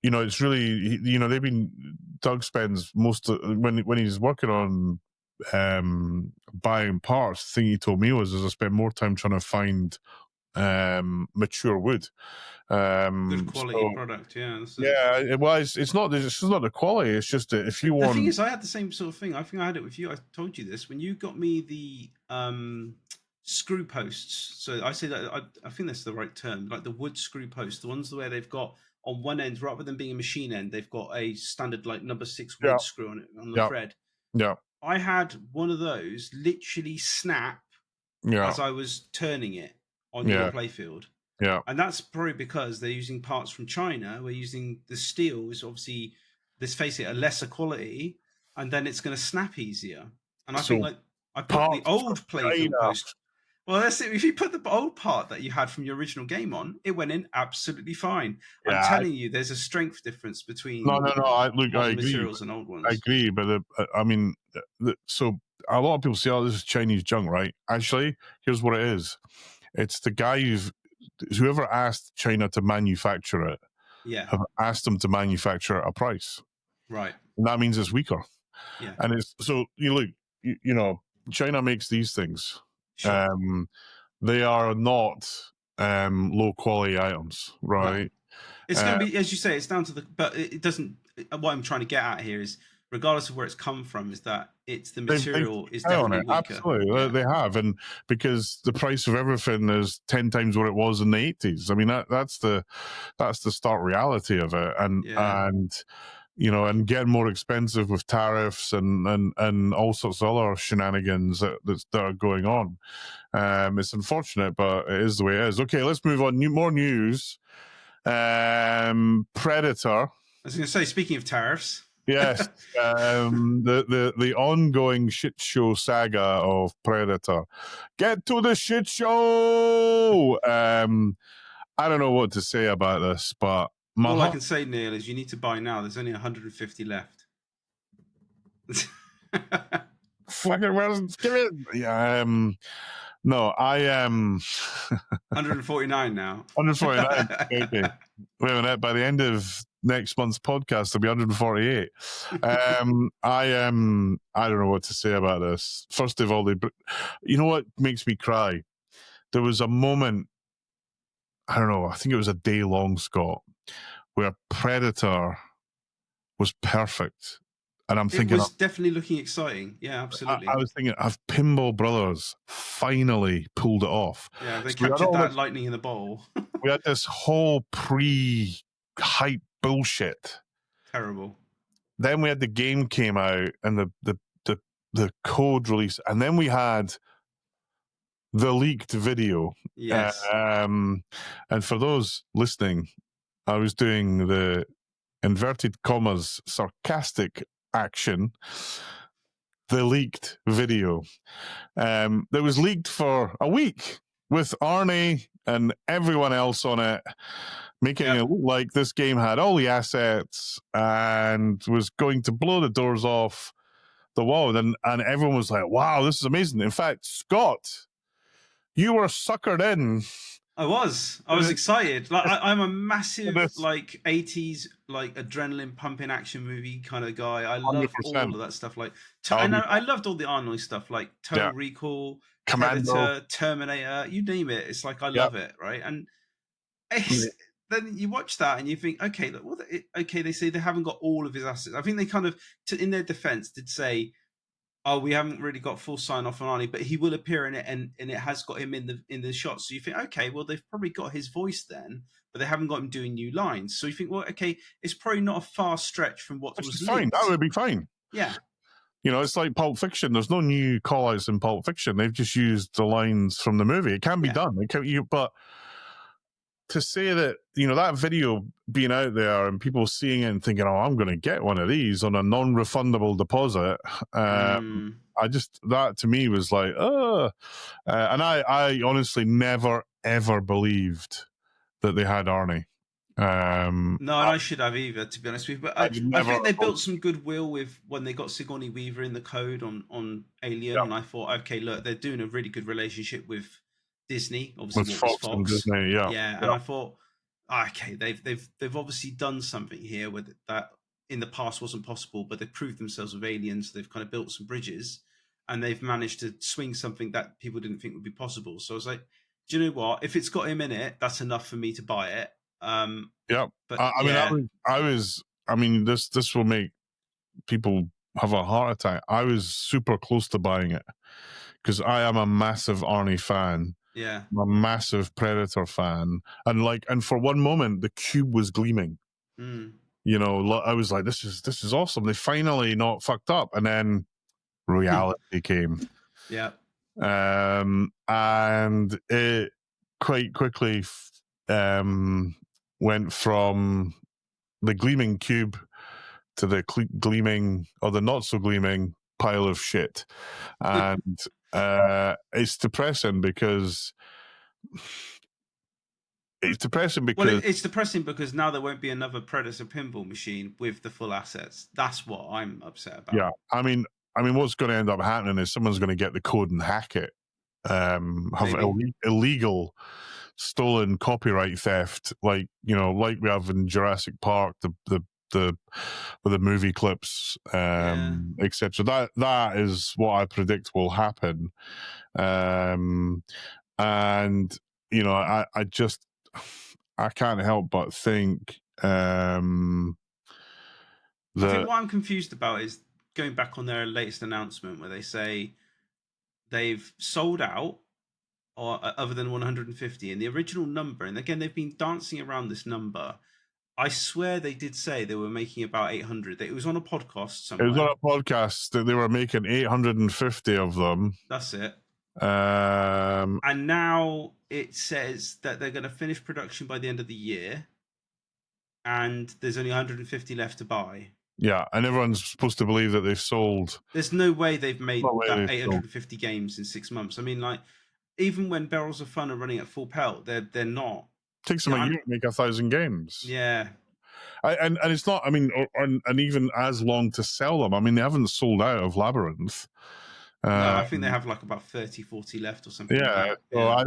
it's really, they've been, Doug spends most of, when he's working on buying parts, the thing he told me was, I spend more time trying to find mature wood. Good quality product, yeah. It's not the quality, it's just that if you want... The thing is, I had the same sort of thing. I think I had it with you. I told you this. When you got me the screw posts, so I say that, I think that's the right term, like the wood screw posts, the ones where they've got on one end, rather than being a machine end, they've got a standard like number 6 wood screw on it, on the thread. Yeah. I had one of those literally snap as I was turning it on your playfield. Yeah. And that's probably because they're using parts from China. We're using the steel is obviously, let's face it, a lesser quality, and then it's going to snap easier. And I think, like, I put the old playfield post. Well, that's it. If you put the old part that you had from your original game on, it went in absolutely fine. I'm telling you, there's a strength difference between I agree. materials and old ones. I agree, but so a lot of people say, "Oh, this is Chinese junk," right? Actually, here's what it is: it's the guy whoever asked China to manufacture it, have asked them to manufacture at a price, right? And that means it's weaker. Yeah, and it's so China makes these things. Sure. They are not low quality items, right? No. It's going to be, as you say, it's down to but it doesn't. What I'm trying to get at here is, regardless of where it's come from, is that it's the material is definitely weaker. Absolutely, they have, and because the price of everything is 10 times what it was in the 80s. I mean, that's the stark reality of it, and and getting more expensive with tariffs and all sorts of other shenanigans that are going on. It's unfortunate, but it is the way it is. Okay, let's move on. More news. Predator. I was going to say, speaking of tariffs. Yes, the ongoing shit show saga of Predator. Get to the shit show. I don't know what to say about this, but all I can say, Neil, is you need to buy now. There's only 150 left. Fucking give it. Yeah. No, I am 149 now. 149. Okay. Wait a minute. By the end of next month's podcast, I'll be 148. I don't know what to say about this. First of all, you know what makes me cry? There was a moment, I don't know, I think it was a day long, Scott, where Predator was perfect. And I'm thinking, it was definitely looking exciting. Yeah, absolutely. I was thinking, have Pinball Brothers finally pulled it off? Yeah, they captured that lightning in the bowl. We had this whole pre-hype bullshit. Terrible. Then we had the game came out and the code release, and then we had the leaked video. Yes. And for those listening, I was doing the inverted commas sarcastic action, the leaked video that was leaked for a week with Arnie and everyone else on it, making it look like this game had all the assets and was going to blow the doors off the wall. And everyone was like, wow, this is amazing. In fact, Scott, you were suckered in. I was excited. Like I'm a massive like 80s like adrenaline pumping action movie kind of guy. I love 100%. All of that stuff. Like I loved all the Arnold stuff, like Total Recall, Commando, Predator, Terminator, you name it. It's like I love it, right? And then you watch that and you think, okay, look, they say they haven't got all of his assets. I think they kind of, in their defense, did say oh, we haven't really got full sign off on Arnie, but he will appear in it, and it has got him in the shot. So you think, okay, well, they've probably got his voice then, but they haven't got him doing new lines. So you think, well, okay, it's probably not a far stretch from what Which was is fine. leaked. That would be fine. Yeah. You know, it's like Pulp Fiction. There's no new call-outs in Pulp Fiction. They've just used the lines from the movie. It can be done. But to say that, you know, that video being out there and people seeing it and thinking, oh, I'm going to get one of these on a non-refundable deposit, that to me was like, and I honestly never, ever believed that they had Arnie. No, and I should have either, to be honest with you. But I think they built some goodwill with when they got Sigourney Weaver in the code on Alien, and I thought, okay, look, they're doing a really good relationship with Disney, obviously with Fox. And Disney, and I thought, okay, they've obviously done something here with that in the past wasn't possible, but they've proved themselves with Aliens. They've kind of built some bridges, and they've managed to swing something that people didn't think would be possible. So I was like, do you know what? If it's got him in it, that's enough for me to buy it. But I mean, this will make people have a heart attack. I was super close to buying it because I am a massive Arnie fan. Yeah, I'm a massive Predator fan, and for one moment the cube was gleaming. You know, I was like, this is awesome. They finally not fucked up, and then reality came. Yeah, and it quite quickly went from the gleaming cube to the gleaming or the not so gleaming pile of shit, and it's depressing because it's depressing because now there won't be another Predator pinball machine with the full assets. That's what I'm upset about. Yeah, I mean, what's going to end up happening is someone's going to get the code and hack it, have illegal stolen copyright theft, like we have in Jurassic Park, the with the movie clips, etc. That is what I predict will happen, and you know, I can't help but think I think what I'm confused about is going back on their latest announcement where they say they've sold out, or other than 150, and the original number, and again they've been dancing around this number. I swear they did say they were making about 800. It was on a podcast somewhere. It was on a podcast that they were making 850 of them. That's it. And now it says that they're going to finish production by the end of the year, and there's only 150 left to buy. Yeah, and everyone's supposed to believe that they've sold. There's no way they've made that 850 games in 6 months. I mean, like, even when Barrels of Fun are running at full pelt, they're not. It takes them a year to make 1,000 games. Yeah. And it's not, I mean, and even as long to sell them. I mean, they haven't sold out of Labyrinth. No, I think they have like about 30, 40 left or something. Yeah, so I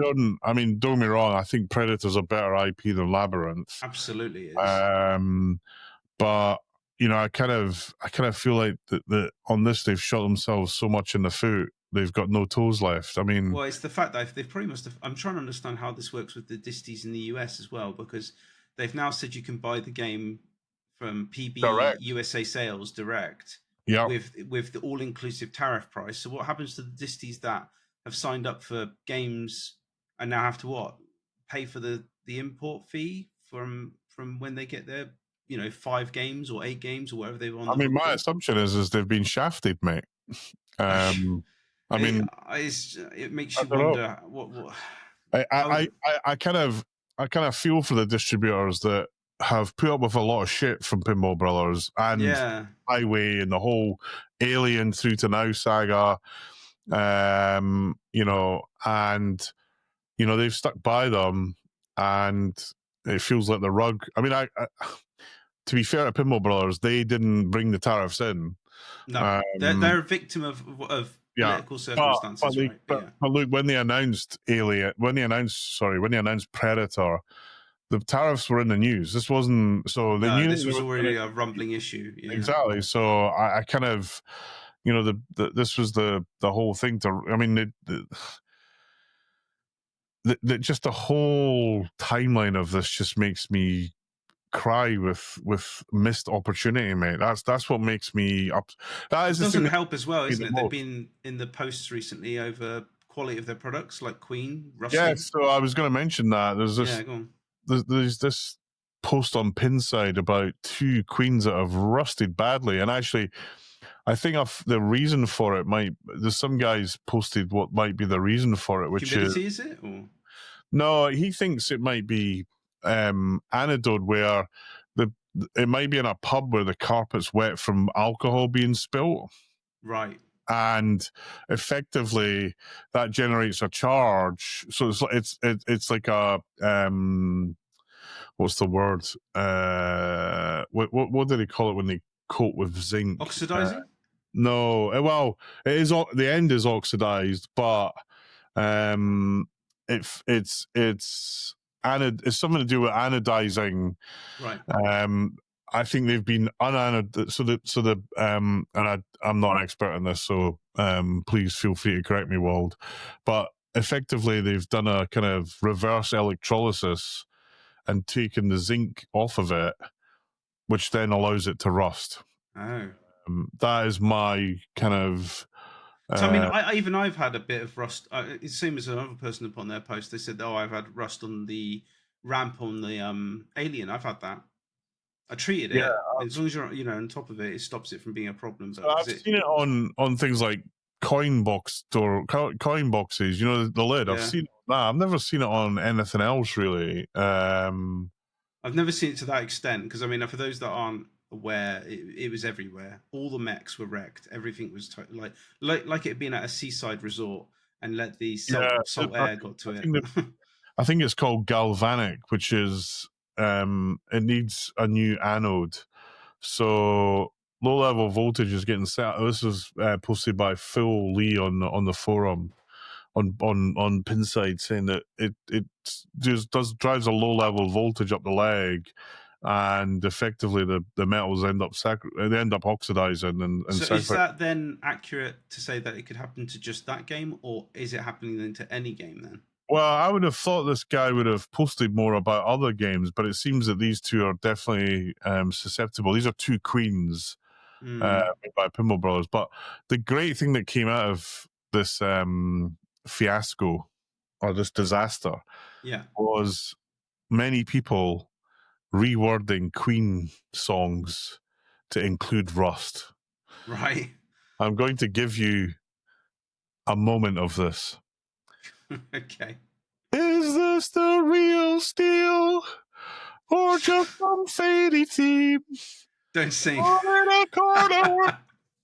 mean, don't get me wrong, I think Predator's a better IP than Labyrinth. Absolutely is. But, you know, I kind of feel like that on this they've shot themselves so much in the foot, they've got no toes left. I mean, well, it's the fact that they've probably must have. I'm trying to understand how this works with the disties in the US as well, because they've now said you can buy the game from PB direct. USA Sales direct, with the all-inclusive tariff price. So what happens to the disties that have signed up for games and now have to pay for the import fee from when they get their 5 games or 8 games or whatever they want? I mean, my assumption is they've been shafted, mate. I mean, it makes you wonder what. I kind of feel for the distributors that have put up with a lot of shit from Pinball Brothers and Highway and the whole Alien through to now saga, and they've stuck by them, and it feels like the rug. I mean, I to be fair to Pinball Brothers, they didn't bring the tariffs in. No, they're a victim of political circumstances. But look, when they announced Predator, the tariffs were in the news. This wasn't so. They knew this was already a rumbling issue. Yeah. Exactly. So I kind of, this was the whole thing. I mean, just the whole timeline of this just makes me cry with missed opportunity, mate. That's what makes me up. That is It the thing doesn't that help as well, makes isn't me it? the They've most. been in the posts recently over quality of their products, like Queen, Yeah, rusting. so I was going to mention that there's this. Yeah, go on. There's this post on Pinside about 2 Queens that have rusted badly, and actually, I think the reason for it there's some guys posted what might be the reason for it, which Humidity, is it? Or no, he thinks it might be anodode, where it might be in a pub where the carpet's wet from alcohol being spilt. right. And effectively that generates a charge. So it's like a what's the word? What do they call it when they coat with zinc? Oxidizing? No, well, it is. The end is oxidized, but it's something to do with anodizing. Right. I think they've been unanodized. And I'm not an expert in this, so please feel free to correct me, Wald. But effectively, they've done a kind of reverse electrolysis and taken the zinc off of it, which then allows it to rust. Oh. That is my kind of. So, I mean, I've had a bit of rust. It's the same as another person put on their post. They said, "Oh, I've had rust on the ramp on the Alien. I've had that. I treated it. As long as you're, on top of it, it stops it from being a problem." But I've seen it on things like coin boxes. The lid. Yeah. I've seen that. I've never seen it on anything else really. I've never seen it to that extent, because I mean, for those that aren't aware, it was everywhere. All the mechs were wrecked. Everything was like it had been at a seaside resort and let the salt air got to it. I think it's called galvanic, which is it needs a new anode. So low level voltage is getting set. This was posted by Phil Lee on the forum on Pinside, saying that it just drives a low level voltage up the leg, and effectively the metals end up oxidizing and so is that then accurate to say that it could happen to just that game, or is it happening then to any game then? Well, I would have thought this guy would have posted more about other games, but it seems that these two are definitely susceptible. These are 2 Queens made by Pinball Brothers. But the great thing that came out of this fiasco or this disaster was many people rewording Queen songs to include rust. Right. I'm going to give you a moment of this. Okay. Is this the real steel or just some faded theme? Don't sing.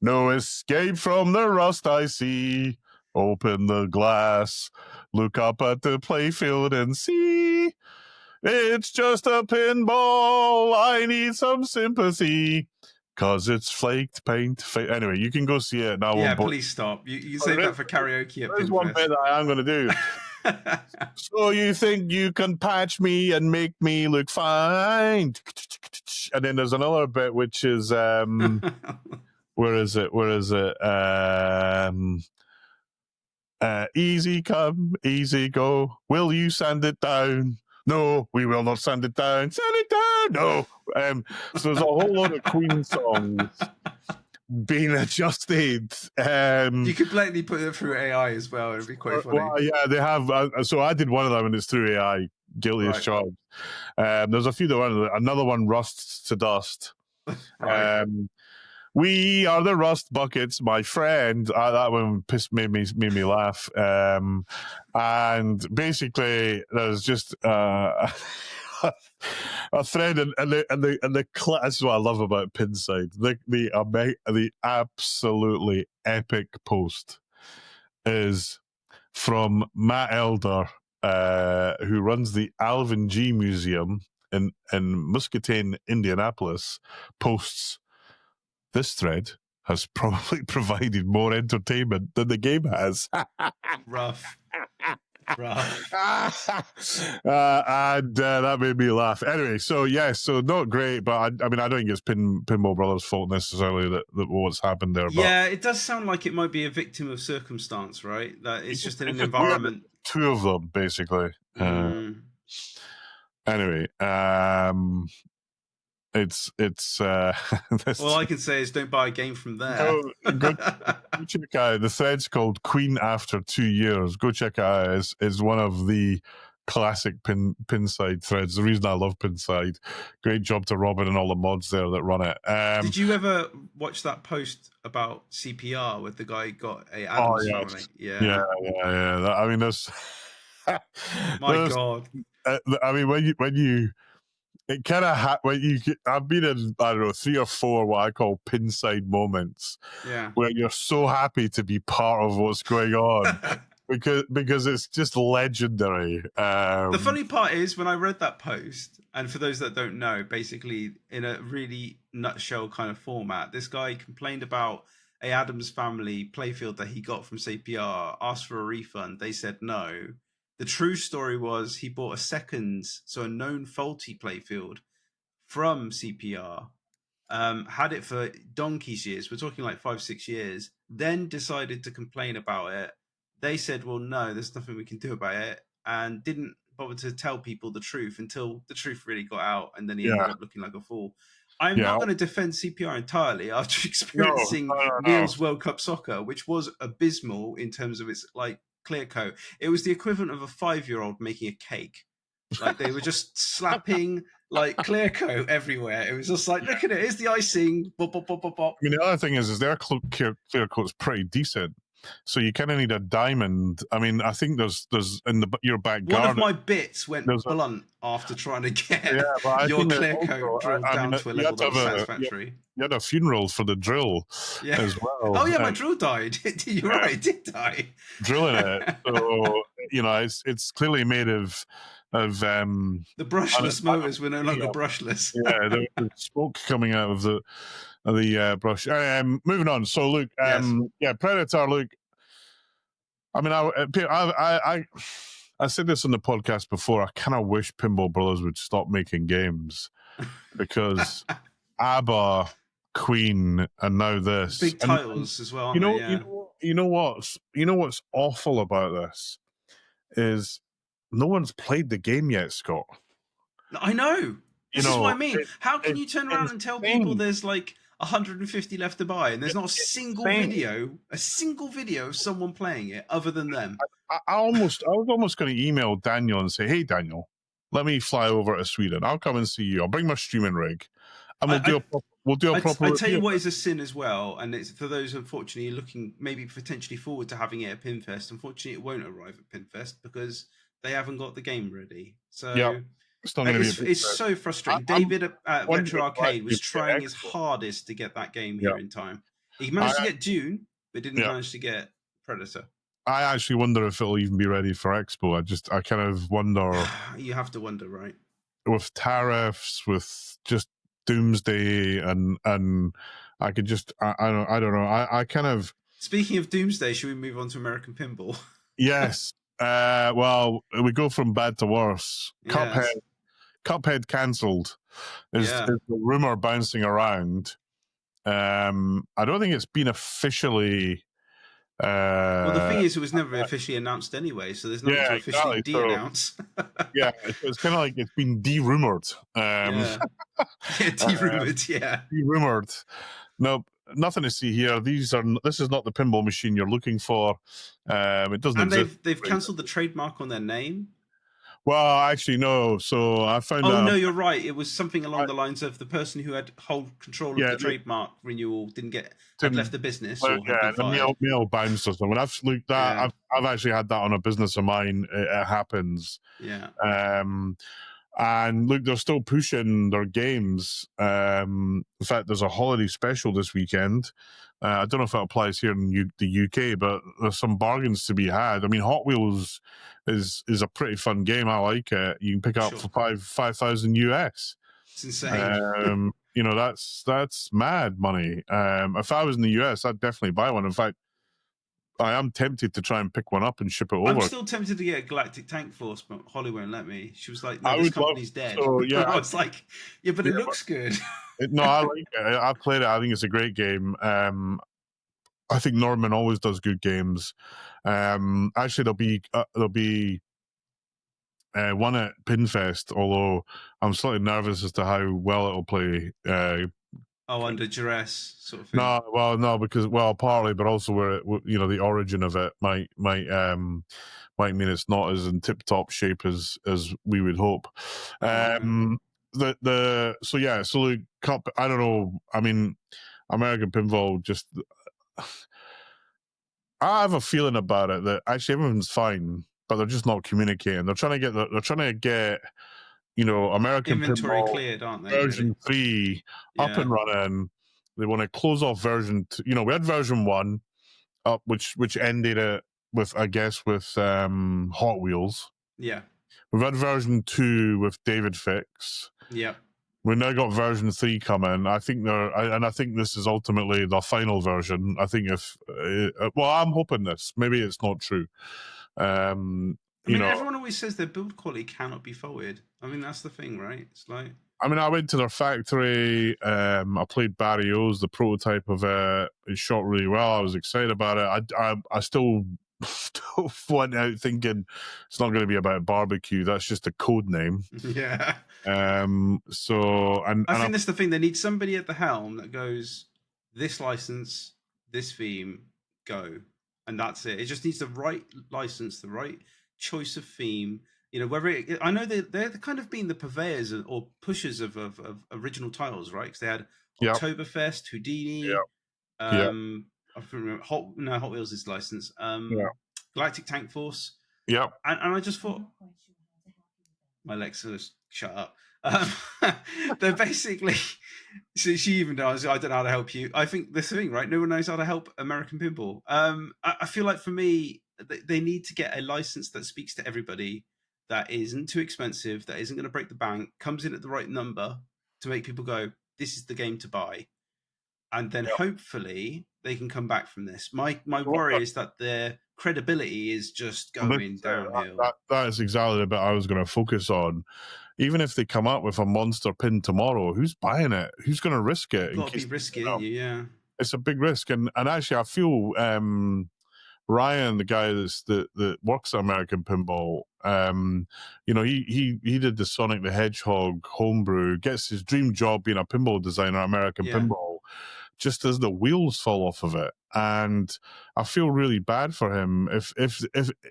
No escape from the rust I see. Open the glass, look up at the playfield and see. It's just a pinball. I need some sympathy. 'Cause it's flaked paint. Anyway, you can go see it now. Yeah, please stop. You save that for karaoke at There's one bit that I am going to do. So you think you can patch me and make me look fine? And then there's another bit which is where is it? Easy come, easy go. Will you sand it down? No, we will not sand it down. Sand it down. No. So there's a whole lot of Queen songs being adjusted. You could blatantly put it through AI as well. It'd be quite funny. Well, yeah, they have. So I did one of them, and it's through AI. Guilty as charged. There's a few that were. Another one, rusts to dust. Right. We are the rust buckets, my friend. That one made me laugh. And basically, there's just a thread, and the this is what I love about Pinside. The absolutely epic post is from Matt Elder, who runs the Alvin G Museum in Muscatine, Indianapolis. Posts, this thread has probably provided more entertainment than the game has. Rough. And that made me laugh. Anyway, so not great, but I mean, I don't think it's Pinball Brothers' fault necessarily that what's happened there. But yeah, it does sound like it might be a victim of circumstance, right? That it's just in an environment. 2 of them, basically. Anyway, It's All I can say is don't buy a game from there. Go check out the thread's called Queen After 2 Years. Go check it out. It's one of the classic Pinside threads. The reason I love Pinside. Great job to Robin and all the mods there that run it. Did you ever watch that post about CPR with the guy who got a Adams family? Yeah. I mean, there's God. I mean, when you it kind of I've been in, I don't know, 3 or 4 what I call Pinside moments, where you're so happy to be part of what's going on because it's just legendary. The funny part is when I read that post, and for those that don't know, basically in a really nutshell kind of format, this guy complained about a Adams family playfield that he got from CPR, asked for a refund. They said no. The true story was he bought a second, so a known faulty playfield from CPR, had it for donkey's years. We're talking like 5-6 years. Then decided to complain about it. They said, well, no, there's nothing we can do about it. And didn't bother to tell people the truth until the truth really got out. And then he ended up looking like a fool. I'm not going to defend CPR entirely after experiencing Neil's World Cup Soccer, which was abysmal in terms of its like clear coat. It was the equivalent of a 5-year-old making a cake. Like they were just slapping like clear coat everywhere. It was just like, look at it, here's the icing. Bop, bop, bop, bop, bop. I mean, the other thing is their clear coat's pretty decent. So you kind of need a diamond. I mean, I think there's in your back garden. One of my bits went blunt after trying to get your clear coat drilled down to a level that was satisfactory. You had a funeral for the drill as well. Oh yeah, my drill died. You're right, it did die. Drilling it. So it's clearly made of the brushless motors were no longer brushless. There was smoke coming out of the brush. Moving on. So Luke, Predator. Luke, I mean, I said this on the podcast before. I kind of wish Pinball Brothers would stop making games because ABBA, Queen, and now this big titles as well. You know what's awful about this is no one's played the game yet, Scott. I know. This is what I mean. How can you turn around and tell people there's like 150 left to buy, and there's not a single video of someone playing it other than them? I was almost going to email Daniel and say, "Hey, Daniel, let me fly over to Sweden. I'll come and see you. I'll bring my streaming rig, and we'll do a proper." I tell you what is a sin as well, and it's for those unfortunately looking maybe potentially forward to having it at PinFest. Unfortunately, it won't arrive at PinFest because they haven't got the game ready. So. It's so frustrating. David at Retro Arcade was trying his hardest to get that game here in time. He managed to get Dune, but didn't manage to get Predator. I actually wonder if it'll even be ready for Expo. I kind of wonder. You have to wonder, right? With tariffs, with just doomsday, and I could just I don't know. I kind of. Speaking of doomsday, should we move on to American Pinball? Yes. Well, we go from bad to worse. Yes. Cuphead cancelled is the rumor bouncing around. I don't think it's been officially. Well, the thing is, it was never officially announced anyway, so there's nothing to officially de-announce. It's kind of like it's been de-rumored. De-rumored, De-rumored. No, nothing to see here. This is not the pinball machine you're looking for. It doesn't. And they've cancelled the trademark on their name. Well, actually, no. So I found out. Oh, no, you're right. It was something along the lines of the person who had hold control of the trademark renewal had left the business. The mail bounced or something. I've looked that. I've actually had that on a business of mine. It happens. Yeah. And look, they're still pushing their games. In fact, there's a holiday special this weekend. I don't know if it applies here in the UK, but there's some bargains to be had. I mean, Hot Wheels is a pretty fun game. I like it. You can pick it up for $5,000 US. It's insane. That's mad money. If I was in the US, I'd definitely buy one. In fact, I am tempted to try and pick one up and ship it over. I'm still tempted to get a Galactic Tank Force, but Holly won't let me. She was like, "No, this company's dead." So, I was like, "Yeah, but it looks good." No, I like it. I played it. I think it's a great game. I think Norman always does good games. Actually, there'll be won at PinFest, although I'm slightly nervous as to how well it'll play. Under duress, sort of thing. No, because partly, but also where the origin of it might mean it's not as in tip top shape as we would hope. So the cup. I don't know. I mean, American Pinball just. I have a feeling about it that actually everyone's fine, but they're just not communicating. They're trying to get American inventory Pinball cleared, aren't they? version really? 3 up and running. They want to close off version 2. We had version 1 up, which ended with Hot Wheels. Yeah. We've had version 2 with David Fix. Yeah. We've now got version 3 coming. I think this is ultimately the final version. I think I'm hoping this. Maybe it's not true. Everyone always says their build quality cannot be faulted. I mean, that's the thing, right? It's like. I went to their factory. I played Barry O's, the prototype of it. It shot really well. I was excited about it. I still went out thinking it's not going to be about barbecue. That's just a code name. Yeah. I think that's the thing. They need somebody at the helm that goes, this license, this theme, go, and that's it. It just needs the right license, the right choice of theme. I know they're kind of being the purveyors or pushers of original titles, right? Because they had Oktoberfest, Houdini. I remember Hot Wheels is licensed. Galactic Tank Force. Yeah. And I just thought, my Alexa, shut up. They're basically. So she even knows. I don't know how to help you. I think this thing, right? No one knows how to help American Pinball. I feel like for me, they need to get a license that speaks to everybody, that isn't too expensive, that isn't going to break the bank, comes in at the right number to make people go, this is the game to buy. And then hopefully they can come back from this. My worry is that their credibility is just going downhill. That is exactly the bit I was going to focus on. Even if they come up with a monster pin tomorrow, who's buying it? Who's going to risk it? You've got to be risky, yeah. It's a big risk. And actually, I feel Ryan, the guy that works at American Pinball, he did the Sonic the Hedgehog homebrew, gets his dream job being a pinball designer at American Pinball, just as the wheels fall off of it. And I feel really bad for him if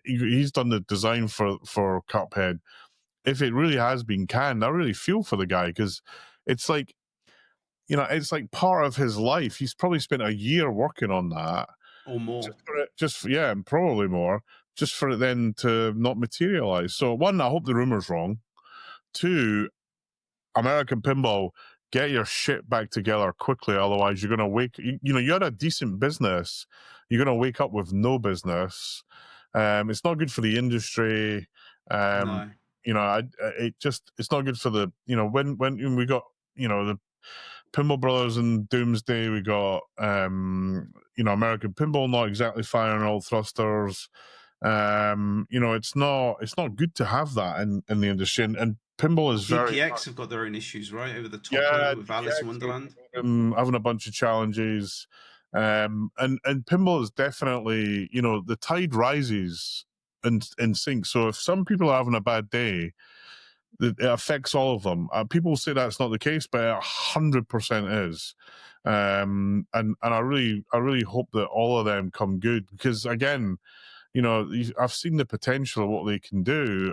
he's done the design for Cuphead. If it really has been canned, I really feel for the guy, because it's like, it's like part of his life. He's probably spent a year working on that. Or more. And probably more, just for it then to not materialize. So, one, I hope the rumor's wrong. Two, American Pinball, get your shit back together quickly, otherwise you're going to you had a decent business, you're going to wake up with no business. It's not good for the industry. No. It's not good for the, when we got, the Pinball Brothers and Doomsday, we got American Pinball not exactly firing all thrusters. It's not good to have that in the industry, and pinball is DPX have got their own issues, right, over the top with Alice in Wonderland, having a bunch of challenges, and pinball is definitely, the tide rises in sync. So if some people are having a bad day, it affects all of them. People say that's not the case, but it 100% is. And I really hope that all of them come good, because again, I've seen the potential of what they can do.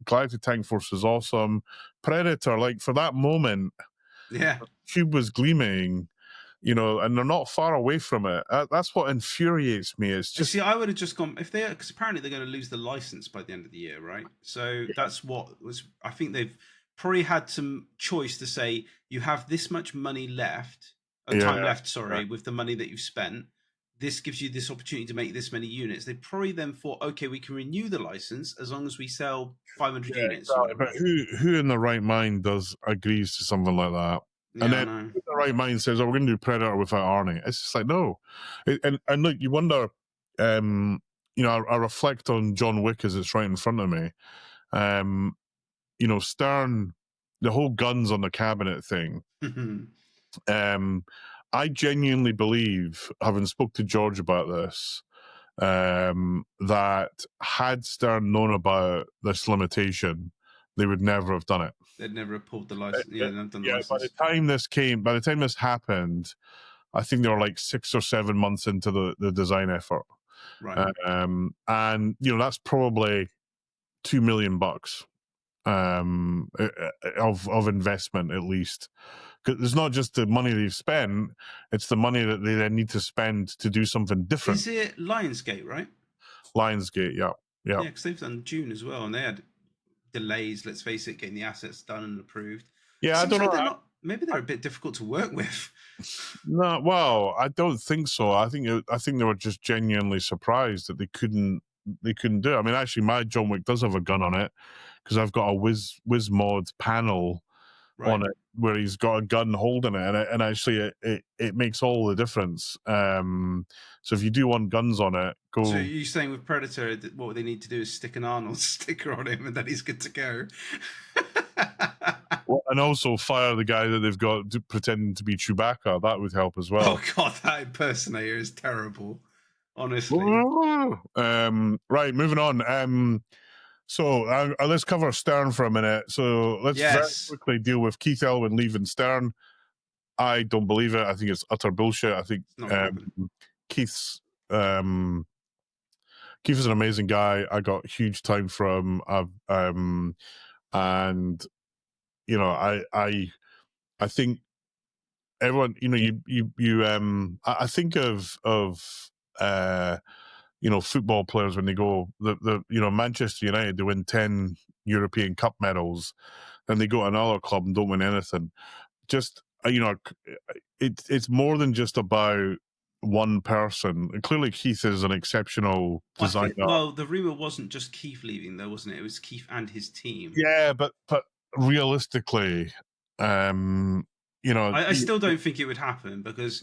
Galactic Tank Force is awesome. Predator, like, for that moment, the cube was gleaming, and they're not far away from it. That's what infuriates me. It's just, I would have just gone, because apparently they're going to lose the license by the end of the year, right? So that's what was. I think they've probably had some choice to say, you have this much money left, time left, with the money that you've spent. This gives you this opportunity to make this many units. They probably then thought, okay, we can renew the license as long as we sell 500 units. Exactly. But who in the right mind agrees to something like that? Yeah, and then who in the right mind says, "Oh, we're going to do Predator without Arnie." It's just like, no. And look, you wonder. I reflect on John Wick as it's right in front of me. Stern, the whole guns on the cabinet thing. I genuinely believe, having spoke to George about this, that had Stern known about this limitation, they would never have done it. They'd never have pulled the license. Yeah, they've done the Yeah, license. by the time this happened, I think they were like 6 or 7 months into the design effort. Right. And that's probably $2 million of investment, at least. Because it's not just the money they've spent, it's the money that they then need to spend to do something different. Is it Lionsgate, right? Lionsgate, yeah. Yeah, because they've done June as well, and they had delays, let's face it, getting the assets done and approved. Yeah, I don't know. Maybe they're a bit difficult to work with. No, well, I don't think so. I think they were just genuinely surprised that they couldn't do it. I mean, actually, my John Wick does have a gun on it, because I've got a WizMod panel on it where he's got a gun holding it, and actually it makes all the difference. So if you do want guns on it, go. So you're saying with Predator that what they need to do is stick an Arnold sticker on him, and then he's good to go. Well, and also fire the guy that they've got pretending to be Chewbacca. That would help as well. Oh God, that impersonator is terrible. Honestly. Right, moving on. So let's cover Stern for a minute. So let's very quickly deal with Keith Elwin leaving Stern. I don't believe it. I think it's utter bullshit. I think Keith is an amazing guy. I got huge time from and I think everyone, I think of football players when they go Manchester United, they win 10 European Cup medals, then they go to another club and don't win anything. Just it's more than just about one person. And clearly Keith is an exceptional designer. Well, the rumor wasn't just Keith leaving though, wasn't it? It was Keith and his team. Yeah, but realistically, I still don't think it would happen, because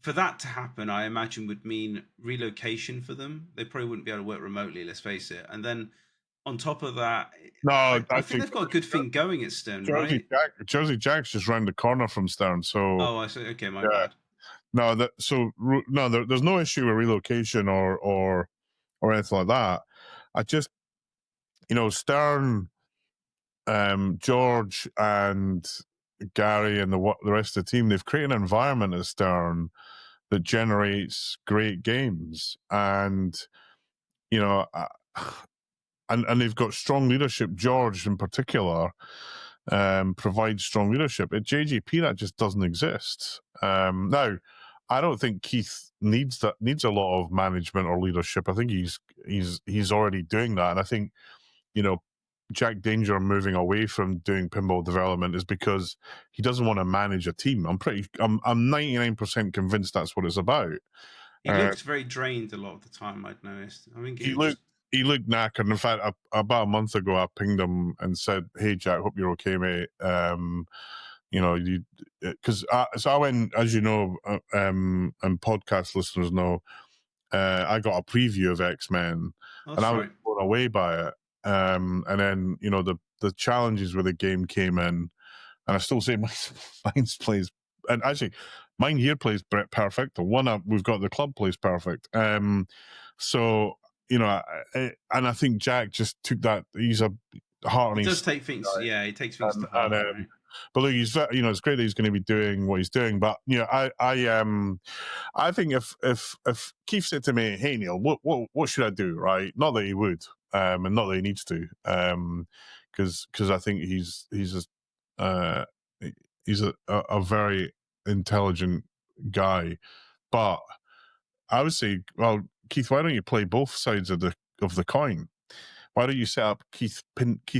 for that to happen, I imagine would mean relocation for them. They probably wouldn't be able to work remotely, let's face it. And then on top of that, I think they've got a good thing going at Stern, right? Jersey Jack's just round the corner from Stern, so. Oh, I see. Okay, my bad. No, there's no issue with relocation or anything like that. I just, Stern, George and Gary and the rest of the team, they've created an environment at Stern that generates great games, and and they've got strong leadership. George in particular provides strong leadership. At JGP, that just doesn't exist. Now, I don't think Keith needs a lot of management or leadership. I think he's already doing that, and I think Jack Danger moving away from doing pinball development is because he doesn't want to manage a team. I'm 99% convinced that's what it's about. He looked very drained a lot of the time, I'd noticed. I think he looked knackered. In fact, about a month ago, I pinged him and said, "Hey, Jack, hope you're okay, mate." Because I went, as you know, and podcast listeners know, I got a preview of X-Men, and I was blown away by it. And then the challenges with the game came in, and I still say mine's plays, and actually mine here plays perfect. The one we've got at the club plays perfect. So and I think Jack just took that. He's a heart. He does take things. Yeah, he takes things to heart. Right? But look, he's it's great that he's going to be doing what he's doing. But I think if Keith said to me, "Hey Neil, what should I do?" Right? Not that he would, and not that he needs to, because I think he's a very intelligent guy. But I would say, well, Keith, why don't you play both sides of the coin? Why don't you set up Keith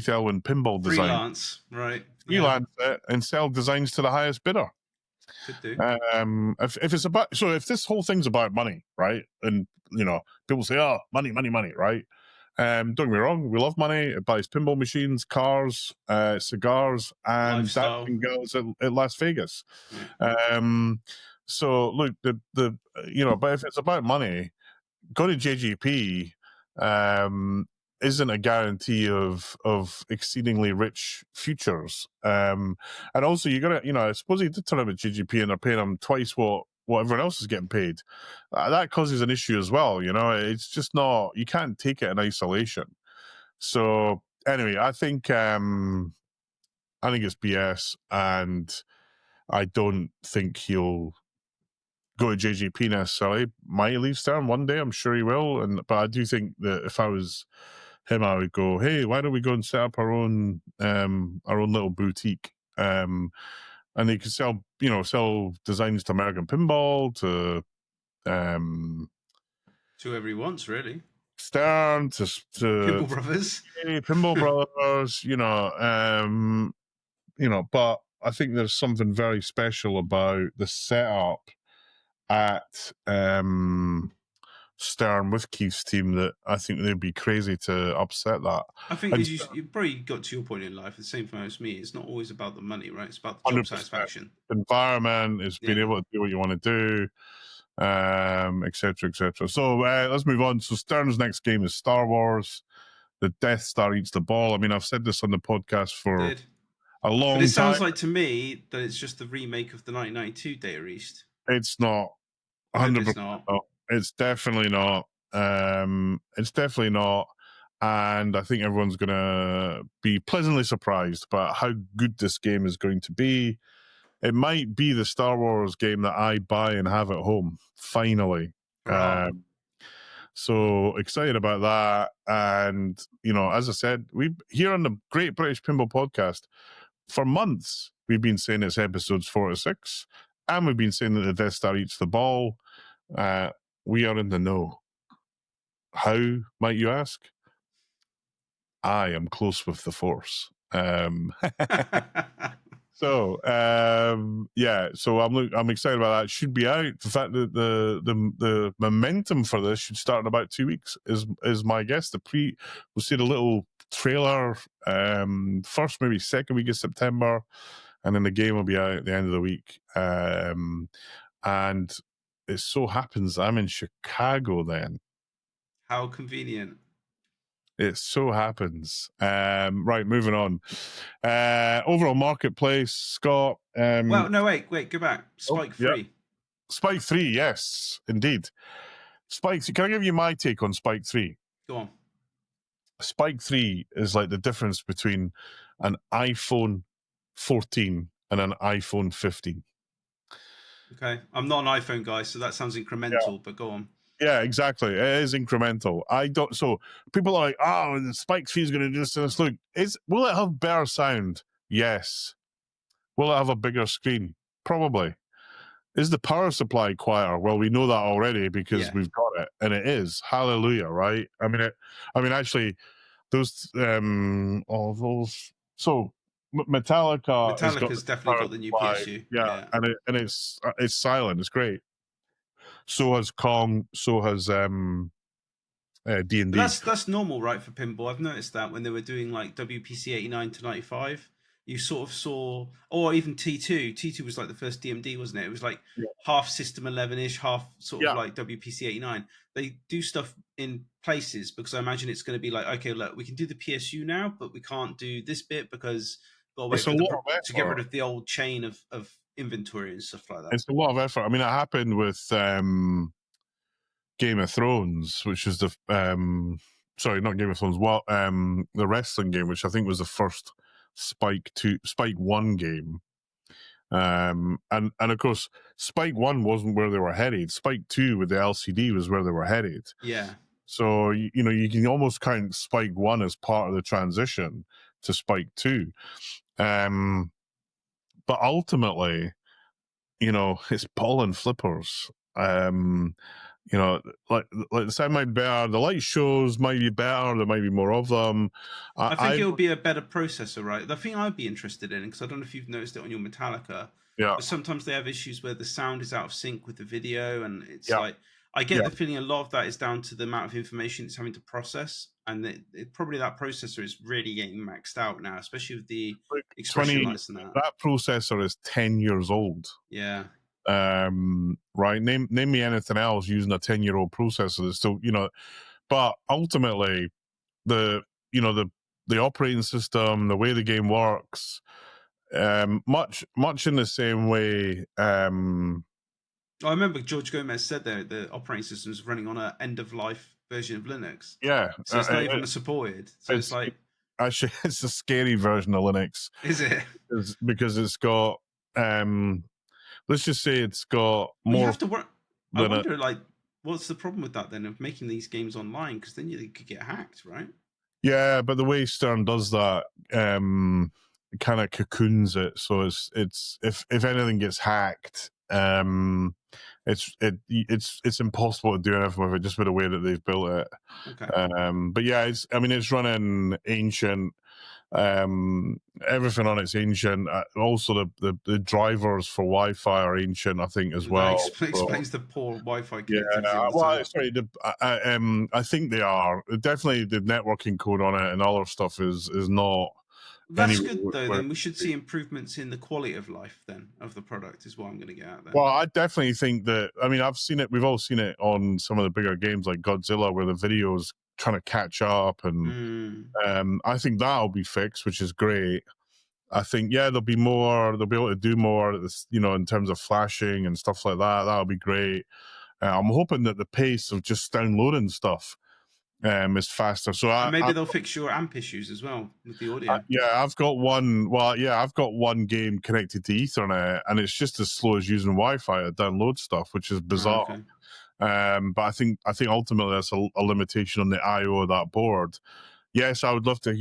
Elwin Pinball Design? Freelance, right? Freelance it and sell designs to the highest bidder. Could do. If it's about, so if this whole thing's about money, right? And people say, "Oh, money, right?" Don't get me wrong, we love money. It buys pinball machines, cars, cigars, and dancing girls at Las Vegas. So look, but if it's about money, go to JGP. Isn't a guarantee of exceedingly rich futures. And also you gotta, I suppose he did turn up at GGP and they're paying him twice what what everyone else is getting paid. That causes an issue as well. It's just not. You can't take it in isolation. So anyway, I think it's BS, and I don't think he'll go to JGP necessarily. Might leave Stern one day, I'm sure he will. But I do think that if I was him, I would go, hey, why don't we go and set up our own little boutique? And they could sell designs to American Pinball, to whoever he wants, really. Stern, to Pinball Brothers. Pinball Brothers, but I think there's something very special about the setup at Stern with Keith's team that I think they'd be crazy to upset that. I think you probably got to your point in life, the same thing as me. It's not always about the money, right? It's about the job satisfaction. Environment is being able to do what you want to do, et cetera, et cetera. So let's move on. So Stern's next game is Star Wars. The Death Star eats the ball. I mean, I've said this on the podcast for a long time. But it sounds like to me that it's just the remake of the 1992 Data East. It's not. 100%. Not. It's definitely not. It's definitely not. And I think everyone's going to be pleasantly surprised about how good this game is going to be. It might be the Star Wars game that I buy and have at home, finally. So excited about that. And, as I said, we here on the Great British Pinball Podcast, for months, we've been saying it's episodes 4 to 6, and we've been saying that the Death Star eats the ball. We are in the know. How, might you ask? I am close with the Force. So I'm excited about that. It should be out. The fact that the momentum for this should start in about 2 weeks is my guess. We'll see the little trailer first, maybe second week of September, and then the game will be out at the end of the week. And it so happens I'm in Chicago then. How convenient. It so happens. Right, moving on. Overall marketplace, Scott. Well, no, wait, go back. Spike 3. Yeah. Spike 3, yes, indeed. Spike. Can I give you my take on Spike 3? Go on. Spike 3 is like the difference between an iPhone 14 and an iPhone 15. Okay, I'm not an iPhone guy, so that sounds incremental, but go on. Yeah, exactly. It is incremental. So people are like, oh, the Spike 3 is going to do this. Look, will it have better sound? Yes. Will it have a bigger screen? Probably. Is the power supply quieter? Well, we know that already because we've got it, and it is. Hallelujah, right? I mean, actually, those. So Metallica's definitely got the new PSU. Yeah, and it's silent. It's great. So has Kong. So has D&D. That's normal, right, for pinball. I've noticed that when they were doing like WPC 89 to 95, you sort of saw, or even T2. T2 was like the first DMD, wasn't it? It was like half System 11-ish, half sort of like WPC 89. They do stuff in places because I imagine it's going to be like, okay, look, we can do the PSU now, but we can't do this bit because we've got to wait to get rid of the old chain of inventory and stuff like that. It's a lot of effort. I mean, it happened with Game of Thrones, which is the sorry, not Game of Thrones. The wrestling game, which I think was the first Spike 1 game. And of course, Spike 1 wasn't where they were headed. Spike 2 with the LCD was where they were headed. Yeah. So you can almost count Spike 1 as part of the transition to Spike 2. But ultimately, it's ball and flippers. Like the sound might be better. The light shows might be better. There might be more of them. I think it'll be a better processor, right? The thing I'd be interested in, because I don't know if you've noticed it on your Metallica, but sometimes they have issues where the sound is out of sync with the video, and it's like I get the feeling a lot of that is down to the amount of information it's having to process, and probably that processor is really getting maxed out now, especially with the expression lights and that. That processor is 10 years old. Yeah. Right. Name me anything else using a 10-year-old processor that's still, but ultimately the operating system, the way the game works, much in the same way I remember George Gomez said the operating system is running on an end-of-life version of Linux. Yeah, So it's not even supported. So it's like, actually it's a scary version of Linux. Is it? Because it's got let's just say it's got Well, you more. have to I wonder, like, what's the problem with that then of making these games online? Because then you could get hacked, right? Yeah, but the way Stern does that kind of cocoons it, so it's if anything gets hacked, it's impossible to do anything with it just with the way that they've built it. Okay. But yeah, it's running ancient. Everything on it's ancient. Also, the drivers for Wi-Fi are ancient, I think, as well. That explains the poor Wi-Fi connectivity. Yeah, well, sorry, I think they are definitely the networking code on it and other stuff is not. That's good though. Then we should see improvements in the quality of life then of the product is what I'm going to get at there. Well, I definitely think that. I mean, I've seen it. We've all seen it on some of the bigger games like Godzilla, where the video's trying to catch up, and I think that'll be fixed, which is great. I think they'll be more. They'll be able to do more, in terms of flashing and stuff like that. That'll be great. I'm hoping that the pace of just downloading stuff is faster. So maybe they'll fix your amp issues as well with the audio. I've got one. Well, I've got one game connected to Ethernet, and it's just as slow as using Wi-Fi to download stuff, which is bizarre. Okay. But I think ultimately that's a limitation on the I/O of that board. Yes, I would love to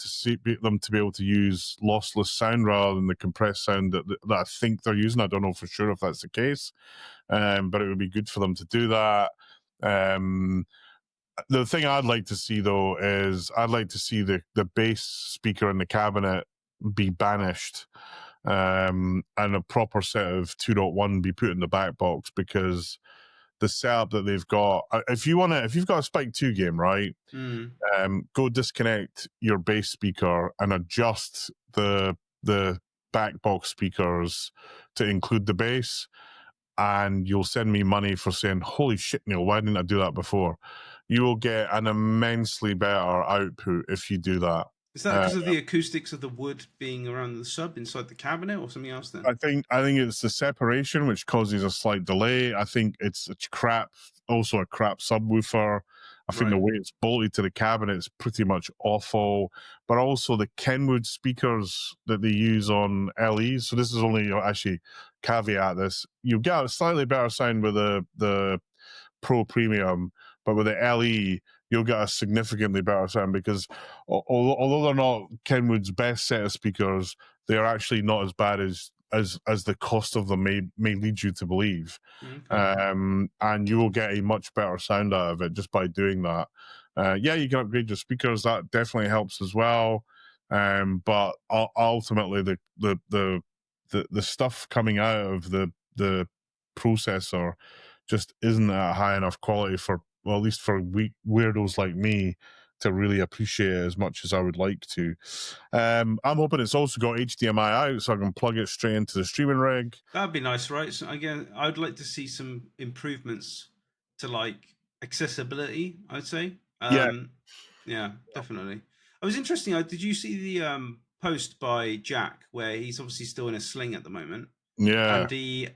see them to be able to use lossless sound rather than the compressed sound that I think they're using. I don't know for sure if that's the case, but it would be good for them to do that. The thing I'd like to see, though, is I'd like to see the bass speaker in the cabinet be banished, and a proper set of 2.1 be put in the back box, because the setup that they've got, if you've got a Spike 2 game, right, go disconnect your bass speaker and adjust the back box speakers to include the bass, and you'll send me money for saying, holy shit, Neil, why didn't I do that before? You will get an immensely better output if you do that. Is that because of the acoustics of the wood being around the sub inside the cabinet, or something else then? I think it's the separation which causes a slight delay. I think it's a crap subwoofer. I think the way it's bolted to the cabinet is pretty much awful. But also the Kenwood speakers that they use on LEs. So this is only actually caveat this. You get a slightly better sound with the Pro Premium, but with the LE, you'll get a significantly better sound, because although they're not Kenwood's best set of speakers, they are actually not as bad as the cost of them may lead you to believe. And you will get a much better sound out of it just by doing that. You can upgrade your speakers. That definitely helps as well. But ultimately, the stuff coming out of the processor just isn't at high enough quality for, well, at least for weirdos like me, to really appreciate it as much as I would like to. I'm hoping it's also got HDMI out, so I can plug it straight into the streaming rig. That'd be nice, right? So again, I'd like to see some improvements to like accessibility, I'd say. Yeah, definitely. It was interesting. Did you see the post by Jack where he's obviously still in a sling at the moment? Yeah. And he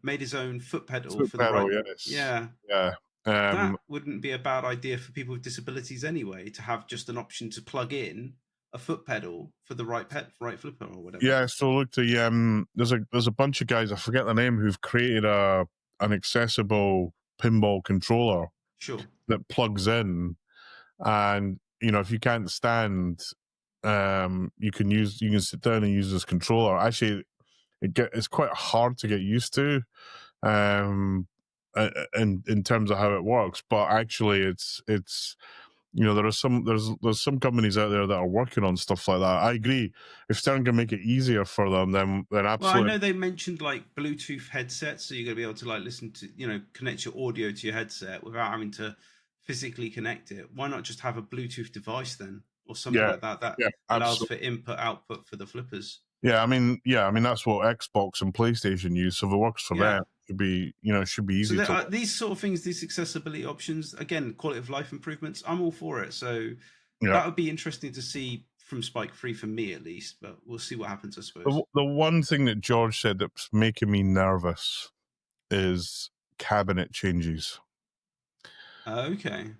made his own foot pedal for the right. Yes. Yeah. That wouldn't be a bad idea for people with disabilities anyway, to have just an option to plug in a foot pedal for the right flipper or whatever. Yeah, so look, there's a bunch of guys, I forget the name, who've created an accessible pinball controller. Sure. That plugs in, and if you can't stand, you can sit down and use this controller. Actually, it's quite hard to get used to, in terms of how it works. But actually, it's there's some companies out there that are working on stuff like that. I agree. If Stern can make it easier for them, then absolutely. Well, I know they mentioned like Bluetooth headsets, so you're going to be able to like listen to, connect your audio to your headset without having to physically connect it. Why not just have a Bluetooth device then, or something like that allows for input output for the flippers? Yeah, I mean that's what Xbox and PlayStation use. So if it works for them, it should be easy. So these sort of things, these accessibility options, again, quality of life improvements, I'm all for it. So that would be interesting to see from Spike 3 for me at least, but we'll see what happens, I suppose. The one thing that George said that's making me nervous is cabinet changes. Okay.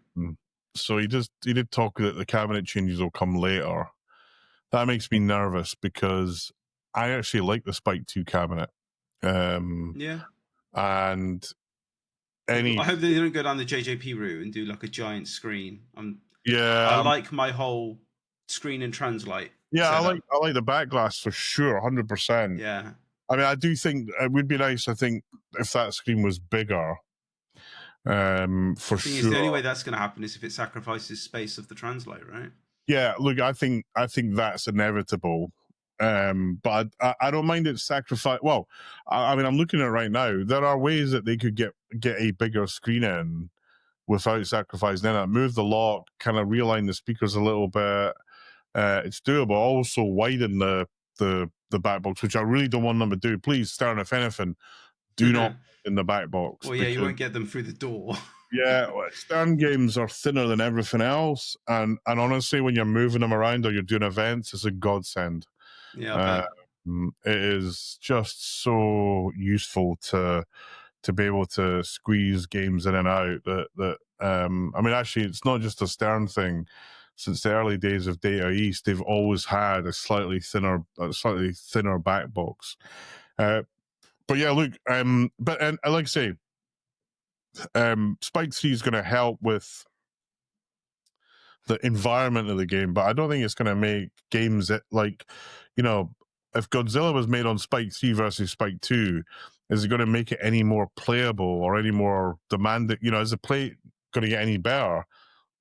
So he did talk that the cabinet changes will come later. That makes me nervous because I actually like the Spike 2 cabinet. Yeah. And I hope they don't go down the JJP route and do like a giant screen. I like my whole screen and translate. Yeah, setup. I like the back glass for sure, 100%. Yeah. I mean, I do think it would be nice, I think, if that screen was bigger. For sure. The only way that's going to happen is if it sacrifices space of the translate, right? Yeah, look, I think that's inevitable. But I don't mind it sacrifice. Well, I mean, I'm looking at it right now. There are ways that they could get a bigger screen in without sacrificing it. Move the lock, kind of realign the speakers a little bit. It's doable. Also widen the back box, which I really don't want them to do. Please, Stern, if anything, do not in the back box. Well, yeah, you won't get them through the door. Yeah, Stern games are thinner than everything else, and honestly, when you're moving them around or you're doing events, it's a godsend. Yeah, it is just so useful to be able to squeeze games in and out. That I mean, actually, it's not just a Stern thing. Since the early days of Data East, they've always had a slightly thinner back box. But yeah, look, but like I say, Spike 3 is going to help with the environment of the game, but I don't think it's going to make games that, like, you know, if Godzilla was made on Spike 3 versus Spike 2, is it going to make it any more playable or any more demanding? You know, is the play going to get any better?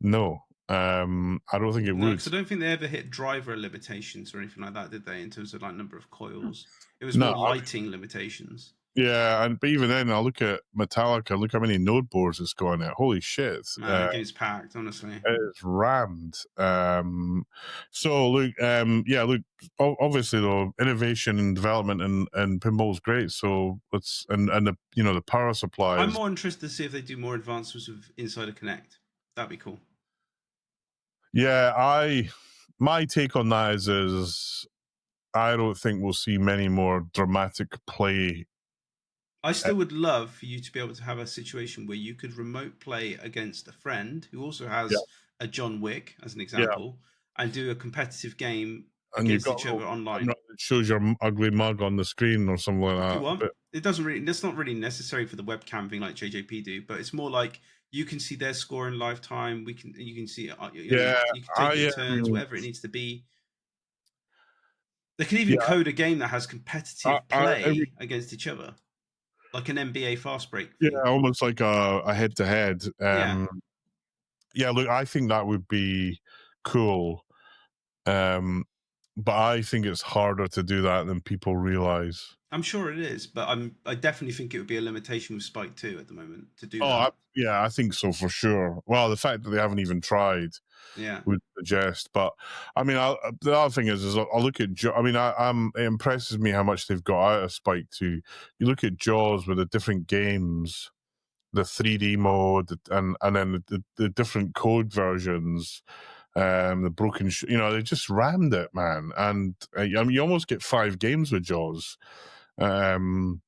No. I don't think it would. Because I don't think they ever hit driver limitations or anything like that, did they? In terms of like number of coils, it was more lighting limitations. Yeah, but even then, I look at Metallica. Look how many node boards it's got in it. Holy shit! Man, the game's packed. Honestly, it's rammed. So look, yeah, look. Obviously, though, innovation and development and pinball is great. So let's and the the power supply. I'm more interested to see if they do more advancements with Insider Connect. That'd be cool. Yeah, my take on that is I don't think we'll see many more dramatic play. I still would love for you to be able to have a situation where you could remote play against a friend who also has a John Wick, as an example, and do a competitive game against each other online. It shows your ugly mug on the screen or something like that. You want? It doesn't really. That's not really necessary for the webcam thing like JJP do, but it's more like you can see their score in lifetime. You can see. You can take your turns, whatever it needs to be. They can even code a game that has competitive play against each other, like an NBA fast break. Yeah, almost like a head-to-head. Yeah, look, I think that would be cool. But I think it's harder to do that than people realize. I'm sure it is, but I definitely think it would be a limitation with Spike 2 at the moment to do that. I think so for sure. Well, the fact that they haven't even tried would suggest. But I mean, the other thing is I'll look at. I mean, it impresses me how much they've got out of Spike 2. You look at Jaws with the different games, the 3D mode, and then the different code versions. The broken, they just rammed it, man. And I mean, you almost get 5 games with Jaws. It's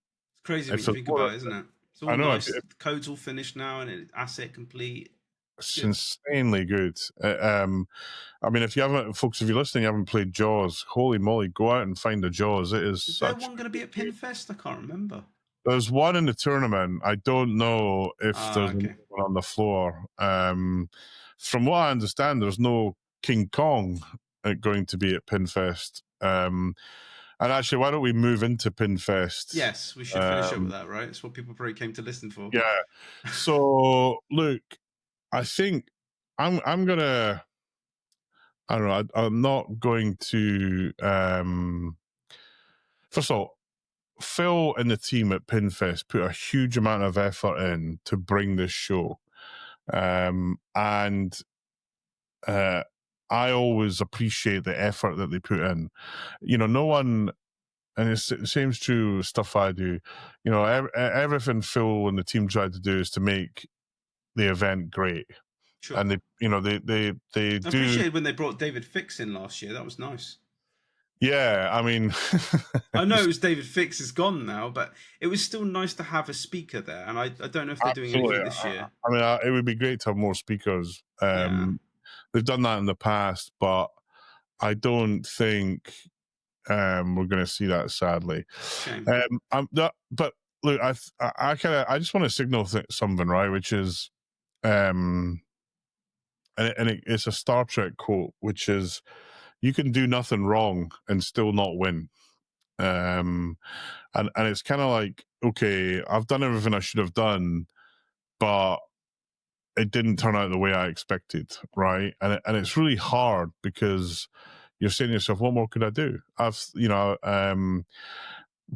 crazy when you think about it, isn't it? It's all nice. The code's all finished now, and it's asset complete. It's insanely good. I mean, if you're listening, you haven't played Jaws, holy moly, go out and find the Jaws. It is. Is there one going to be at PinFest? I can't remember. There's one in the tournament. I don't know if there's one on the floor. From what I understand, there's no King Kong going to be at PinFest. And actually, why don't we move into PinFest? Yes, we should finish up with that, right? It's what people probably came to listen for. Yeah. So, look, I think I'm gonna. I don't know. I'm not going to. First of all, Phil and the team at PinFest put a huge amount of effort in to bring this show, and I always appreciate the effort that they put in. No one, and it seems true stuff I do. Everything Phil and the team tried to do is to make the event great. Sure. And they I appreciated when they brought David Fix in last year. That was nice. Yeah, I mean, I know it was David Fix is gone now, but it was still nice to have a speaker there. And I don't know if they're doing absolutely. anything this year. I mean, it would be great to have more speakers. Yeah. They've done that in the past, but I don't think we're going to see that, sadly. Shame. But look, I just want to signal something, right? Which is, it's a Star Trek quote, which is, "You can do nothing wrong and still not win." And it's kind of like, okay, I've done everything I should have done, but it didn't turn out the way I expected, right? And it's really hard because you're saying to yourself, what more could I do?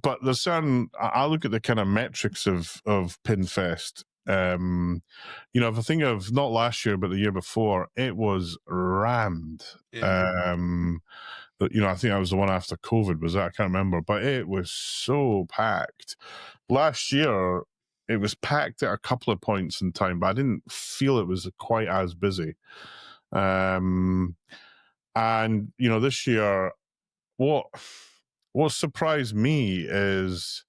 But there's certain, I look at the kind of metrics of PinFest. If I think of not last year, but the year before, it was rammed. Yeah. I think I was the one after COVID, was that? I can't remember, but it was so packed. Last year, it was packed at a couple of points in time, but I didn't feel it was quite as busy. And this year, what surprised me is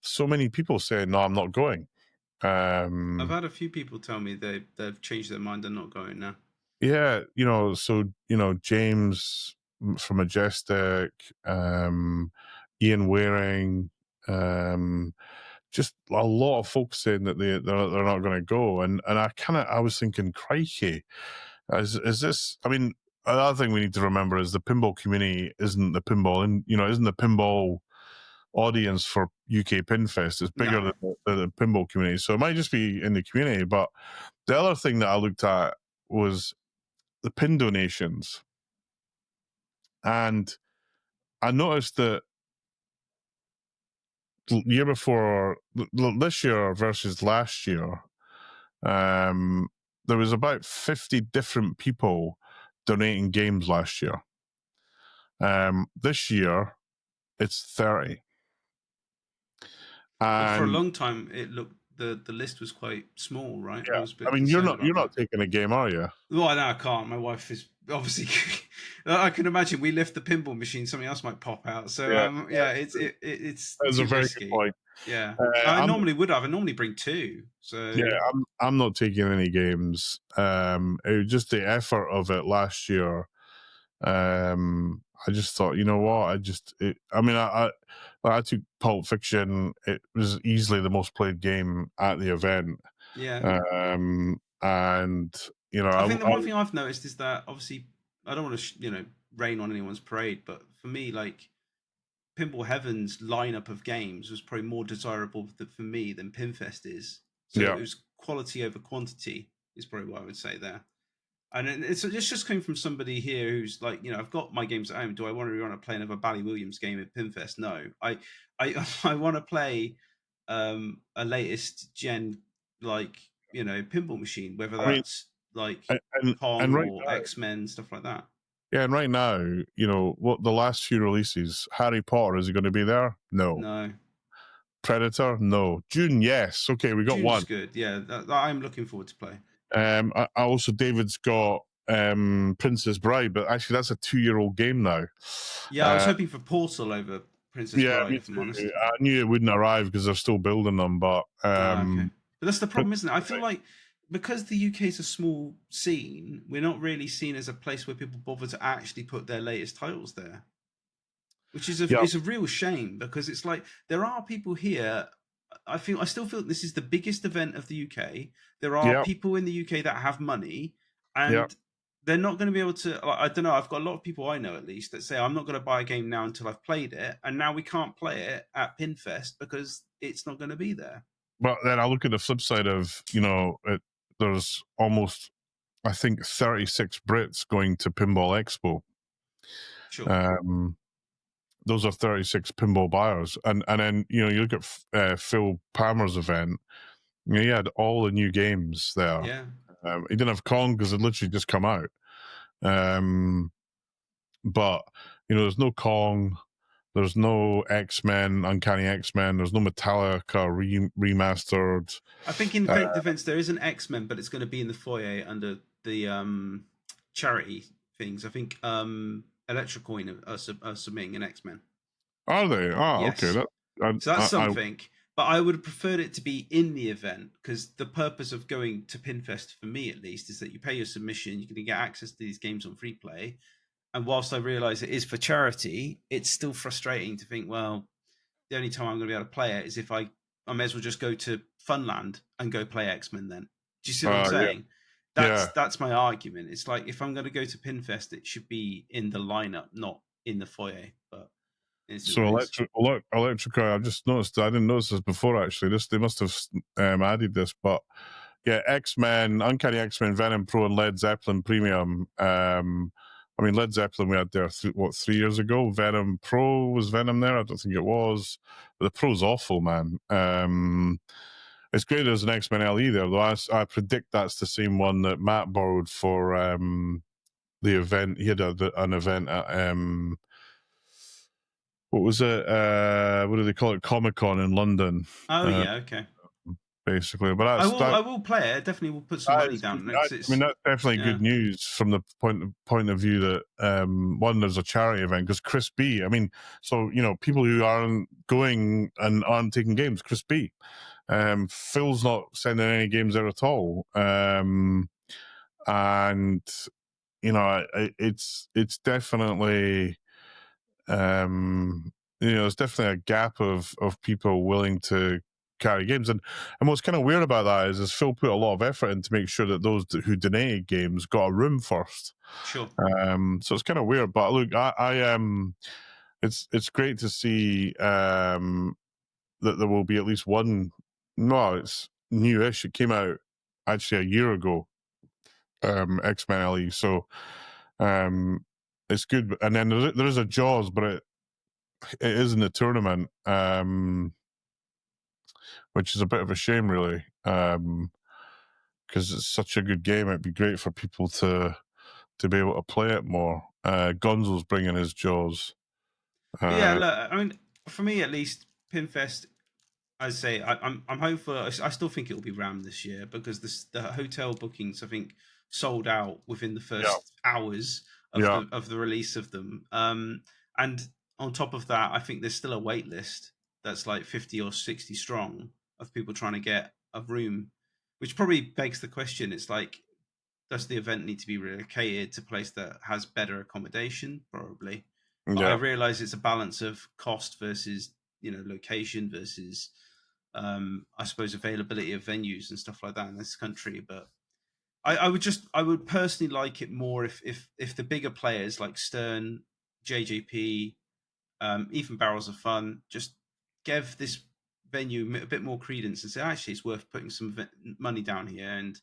so many people saying, "No, I'm not going." I've had a few people tell me they've changed their mind and not going now. Yeah, James from Majestic, Ian Waring, just a lot of folks saying that they're not going to go, and I was thinking, crikey, is this? I mean, another thing we need to remember is the pinball community isn't the pinball audience for UK PinFest. It's bigger than the pinball community, so it might just be in the community. But the other thing that I looked at was the pin donations, and I noticed that this year versus last year, there was about 50 different people donating games last year. This year, it's 30. But for a long time, it looked the list was quite small, right? Yeah. I mean, you're not taking a game, are you? Well, no, I can't. My wife is obviously. I can imagine we lift the pinball machine, something else might pop out. So it's That's a very risky. good point. Yeah, I normally would have. I normally bring two. So yeah, I'm not taking any games. It was just the effort of it last year. I just thought, you know what? I took Pulp Fiction. It was easily the most played game at the event. Yeah. And I think the one thing I've noticed is that obviously I don't want to rain on anyone's parade, but for me, like Pinball Heaven's lineup of games was probably more desirable for me than PinFest is. So it was quality over quantity is probably what I would say there. And it's just coming from somebody here who's like, I've got my games at home. Do I want to play another Bally Williams game at PinFest? No, I want to play a latest gen pinball machine, whether that's Kong right or X-Men, stuff like that. Yeah, and right now, what the last few releases, Harry Potter, is he going to be there? No. Predator? No. June, yes. Okay, we got June's one. Good, yeah. I'm looking forward to play. I also, David's got Princess Bride, but actually that's a 2-year-old game now. Yeah, I was hoping for Portal over Princess Bride, if I'm honest. I knew it wouldn't arrive because they're still building them, but... okay. But that's the problem, isn't it? I feel like because the UK is a small scene, we're not really seen as a place where people bother to actually put their latest titles there, which is it's a real shame, because it's like there are people here. I still feel this is the biggest event of the UK. There are people in the UK that have money, and they're not going to be able to. I don't know. I've got a lot of people I know, at least, that say I'm not going to buy a game now until I've played it, and now we can't play it at PinFest because it's not going to be there. But then I look at the flip side of there's almost, I think, 36 Brits going to Pinball Expo. Sure. Those are 36 pinball buyers, and then you look at Phil Palmer's event. He had all the new games there. Yeah. He didn't have Kong because it literally just come out. But there's no Kong, there's no X-Men, Uncanny X-Men, there's no Metallica remastered. I think in defense there is an X-Men, but it's going to be in the foyer under the charity things. I think Electrocoin are submitting an X-Men. Are they? Oh, Yes. okay. So that's something. But I would have preferred it to be in the event, because the purpose of going to PinFest, for me at least, is that you pay your submission, you're going to get access to these games on free play. And whilst I realise it is for charity, it's still frustrating to think, well, the only time I'm going to be able to play it is if I may as well just go to Funland and go play X-Men then. Do you see what I'm saying? That's my argument. It's like, if I'm going to go to PinFest, it should be in the lineup, not in the foyer. But so Electrica, I've just noticed, I didn't notice this before actually. They must have added this, but yeah, X-Men, Uncanny X-Men, Venom Pro, and Led Zeppelin Premium. I mean, Led Zeppelin we had there 3 years ago. Venom Pro, was Venom there? I don't think it was. But the Pro's awful, man. It's great there's an X-Men LE there, though. I predict that's the same one that Matt borrowed for the event. He had an event at what was it? What do they call it? Comic-Con in London. Oh yeah, okay. Basically, but I will play it. I definitely will put some money down. I mean, that's definitely good news from the point of view that one, there's a charity event, because Chris B. I mean, so people who aren't going and aren't taking games, Chris B. Phil's not sending any games there at all, and it's definitely there's definitely a gap of people willing to carry games, and what's kind of weird about that is Phil put a lot of effort in to make sure that those who donated games got a room first. Sure. So it's kind of weird, but look, I it's great to see that there will be at least one. No, it's newish. It came out actually a year ago. X-Men LE, so it's good. And then there is a Jaws, but it is in the tournament. Which is a bit of a shame, really, because it's such a good game. It'd be great for people to be able to play it more. Gonzo's bringing his Jaws. Look, I mean, for me at least, PinFest, I say I'm hopeful. I still think it will be rammed this year, because the hotel bookings, I think, sold out within the first hours of the release of them. And on top of that, I think there's still a wait list that's like 50 or 60 strong of people trying to get a room, which probably begs the question. It's like, does the event need to be relocated to a place that has better accommodation? Probably. But I realize it's a balance of cost versus, location versus, I suppose, availability of venues and stuff like that in this country. But I would personally like it more if the bigger players like Stern, JJP, even Barrels of Fun, just give this venue a bit more credence and say, actually, it's worth putting some money down here and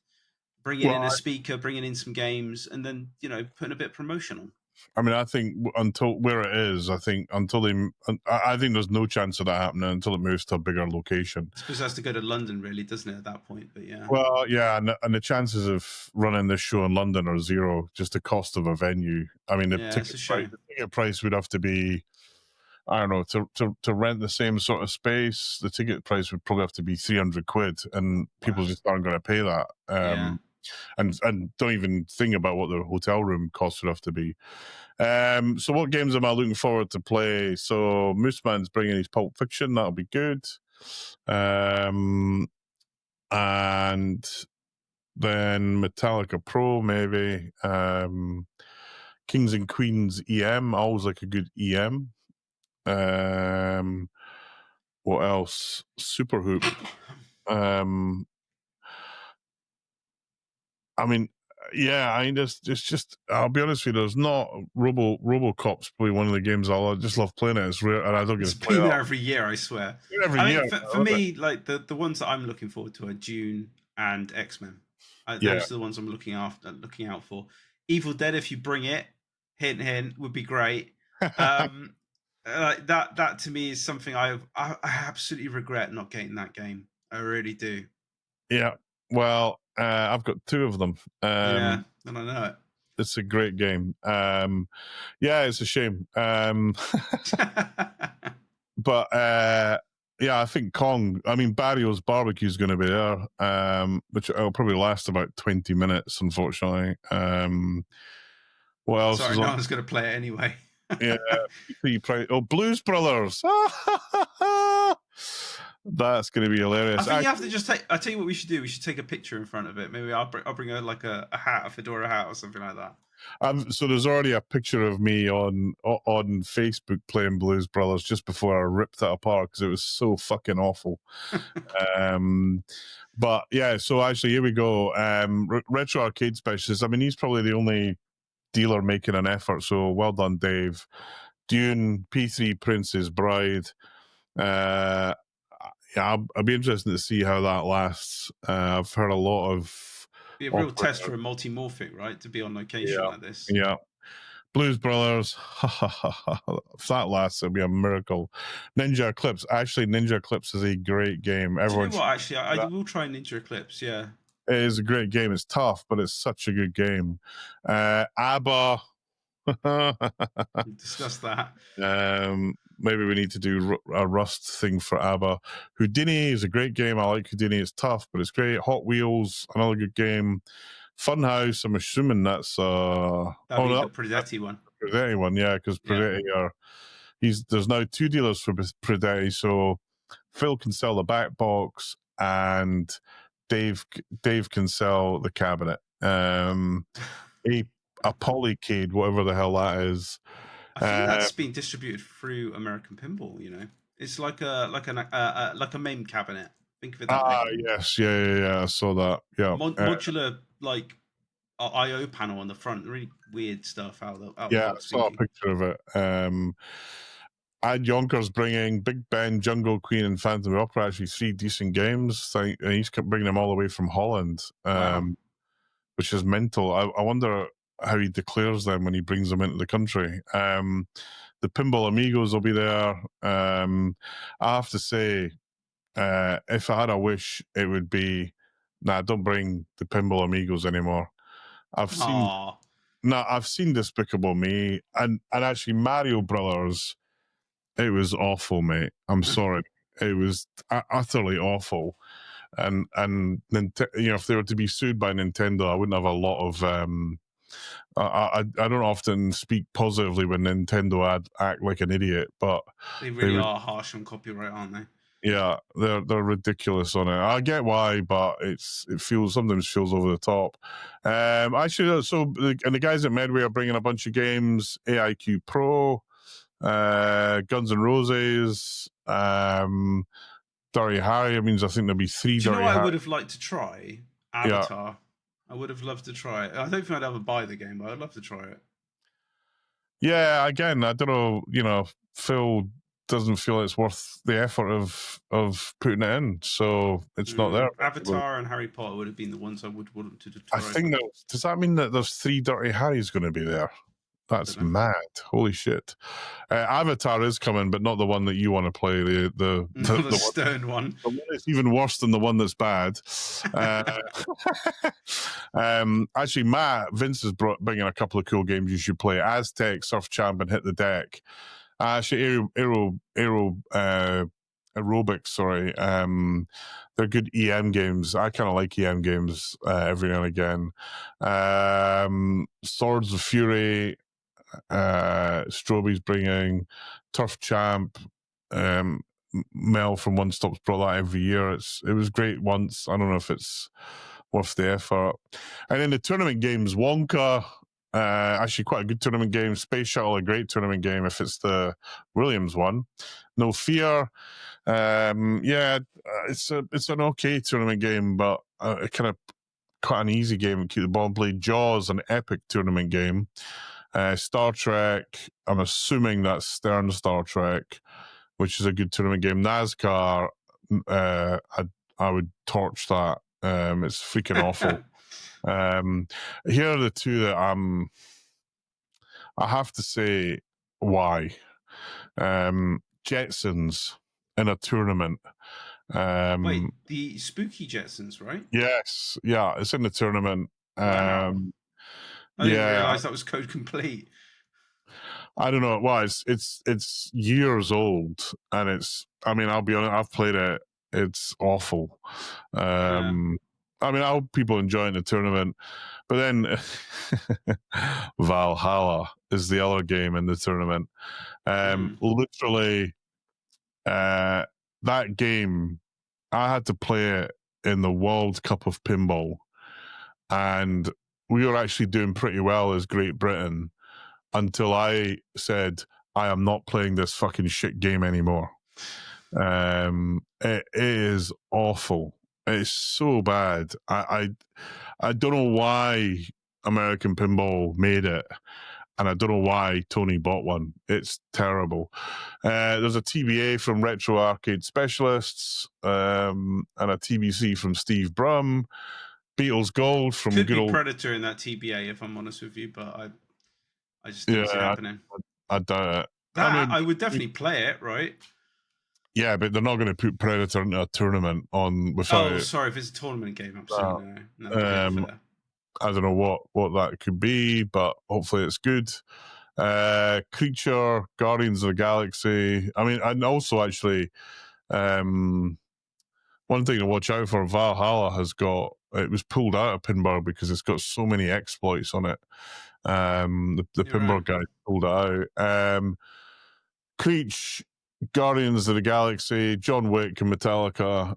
bringing in a speaker, bringing in some games, and then putting a bit of promotion on. I mean, I think until where it is, I think there's no chance of that happening until it moves to a bigger location. I suppose it has to go to London, really, doesn't it, at that point? But yeah. Well, yeah, and the chances of running this show in London are zero. Just the cost of a venue. I mean, the ticket price would have to be, I don't know, to rent the same sort of space. The ticket price would probably have to be £300, and people just aren't going to pay that. And don't even think about what the hotel room costs would have to be. So what games am I looking forward to play? So Mooseman's bringing his Pulp Fiction. That'll be good. And then Metallica Pro, maybe. Kings and Queens EM. I always like a good EM. What else? Super Hoop. I mean, it's just. I'll be honest with you. There's not RoboCop's probably one of the games I just love playing it. It's rare, and I don't get to play it every year. I swear. For me, like the ones that I'm looking forward to are Dune and X-Men. Those are the ones I'm looking out for. Evil Dead, if you bring it, hint, would be great. Like that to me is something I absolutely regret not getting that game. I really do. Yeah. Well, I've got 2 of them. And I know it. It's a great game. It's a shame. But I think Kong. I mean, Barrio's Barbecue is going to be there, which will probably last about 20 minutes, unfortunately. What else Sorry, is no on? one's going to play it anyway. Yeah, Blues Brothers. That's going to be hilarious. I think you have to just take. I tell you what we should do. We should take a picture in front of it. Maybe I'll bring a hat, a fedora hat, or something like that. So there's already a picture of me on Facebook playing Blues Brothers just before I ripped it apart because it was so fucking awful. But yeah, so actually here we go. Retro Arcade Specialist. I mean, he's probably the only dealer making an effort. So well done, Dave. Dune, P3 Princess Bride. Yeah, I'll be interested to see how that lasts. I've heard a lot of... Be a real test for a multi-morphic, right? To be on location like this. Yeah. Blues Brothers. If that lasts, it'll be a miracle. Ninja Eclipse. Actually, Ninja Eclipse is a great game. Everyone. Do you know what? Actually, I will try Ninja Eclipse. Yeah. It is a great game. It's tough, but it's such a good game. ABBA. Discuss that. Maybe we need to do a Rust thing for ABBA. Houdini is a great game. I like Houdini. It's tough, but it's great. Hot Wheels, another good game. Funhouse, I'm assuming that's that'd be the Predetti one. Predetti one, yeah, because Predetti there's now 2 dealers for Predetti, so Phil can sell the back box and Dave can sell the cabinet. A Polycade, whatever the hell that is. I think that's been distributed through American Pinball. You know, it's like a MAME cabinet. Think of it that way. Yes, yeah. I saw that. Yeah, modular like I/O panel on the front. Really weird stuff out I saw a picture of it. Ad Yonkers bringing Big Ben, Jungle Queen, and Phantom of the Opera. Actually, 3 decent games. And he's bringing them all the way from Holland, which is mental. I wonder how he declares them when he brings them into the country. The Pinball Amigos will be there. I have to say, if I had a wish, it would be, don't bring the Pinball Amigos anymore. I've seen Despicable Me, and actually Mario Brothers. It was awful, mate. I'm sorry. It was utterly awful. And if they were to be sued by Nintendo, I wouldn't have a lot of. I don't often speak positively when Nintendo act like an idiot, but they really are harsh on copyright, aren't they? Yeah, they're ridiculous on it. I get why, but it sometimes feels over the top. Actually, the guys at Medway are bringing a bunch of games: AIQ Pro, Guns N' Roses, Dirty Harry. It means I think there'll be 3 Dirty Harry. Do you know what I would have liked to try? Avatar. Yeah. I would have loved to try it. I don't think I'd ever buy the game, but I'd love to try it. Yeah, again, I don't know. Phil doesn't feel it's worth the effort of putting it in, so it's not there. Avatar and Harry Potter would have been the ones I would want to try. I think does that mean that there's 3 Dirty Harrys going to be there? That's mad. Holy shit. Avatar is coming, but not the one that you want to play. The stern one. The one that's even worse than the one that's bad. Actually, Vince is bringing a couple of cool games you should play. Aztec, Surf Champ, and Hit the Deck. Actually, Aerobics, sorry. They're good EM games. I kind of like EM games every now and again. Swords of Fury, Stroby's bringing Turf Champ. Mel from One Stop's brought that every year. It was great once. I don't know if it's worth the effort. And then the tournament games, Wonka, actually quite a good tournament game. Space Shuttle, a great tournament game if it's the Williams one. No Fear. It's an okay tournament game, but kind of quite an easy game. Keep the ball and play. Jaws, an epic tournament game. Star Trek, I'm assuming that's Stern Star Trek, which is a good tournament game. NASCAR, I would torch that. It's freaking awful. Here are the 2 that I have to say why. Jetsons in a tournament. Wait, the spooky Jetsons, right? Yes, yeah, it's in the tournament. Wow. I didn't realize that was code complete. I don't know. Well, it's years old, and I'll be honest, I've played it. It's awful. I mean, I hope people enjoying the tournament. But then Valhalla is the other game in the tournament. Literally, that game, I had to play it in the World Cup of Pinball. And we were actually doing pretty well as Great Britain until I said, I am not playing this fucking shit game anymore. It is awful. It's so bad. I don't know why American Pinball made it, and I don't know why Tony bought one. It's terrible. There's a TBA from Retro Arcade Specialists, and a TBC from Steve Brum. Beatles Gold from Could good be old Predator in that TBA, if I'm honest with you, but I just don't see it happening. I doubt it. I would definitely play it, right? Yeah, but they're not going to put Predator into a tournament on without. Oh, sorry, if it's a tournament game, absolutely no. I don't know what that could be, but hopefully it's good. Creature, Guardians of the Galaxy. I mean, and also actually, one thing to watch out for: Valhalla it was pulled out of Pinball because it's got so many exploits on it. The Pinball guy pulled it out. Creech, Guardians of the Galaxy, John Wick, and Metallica.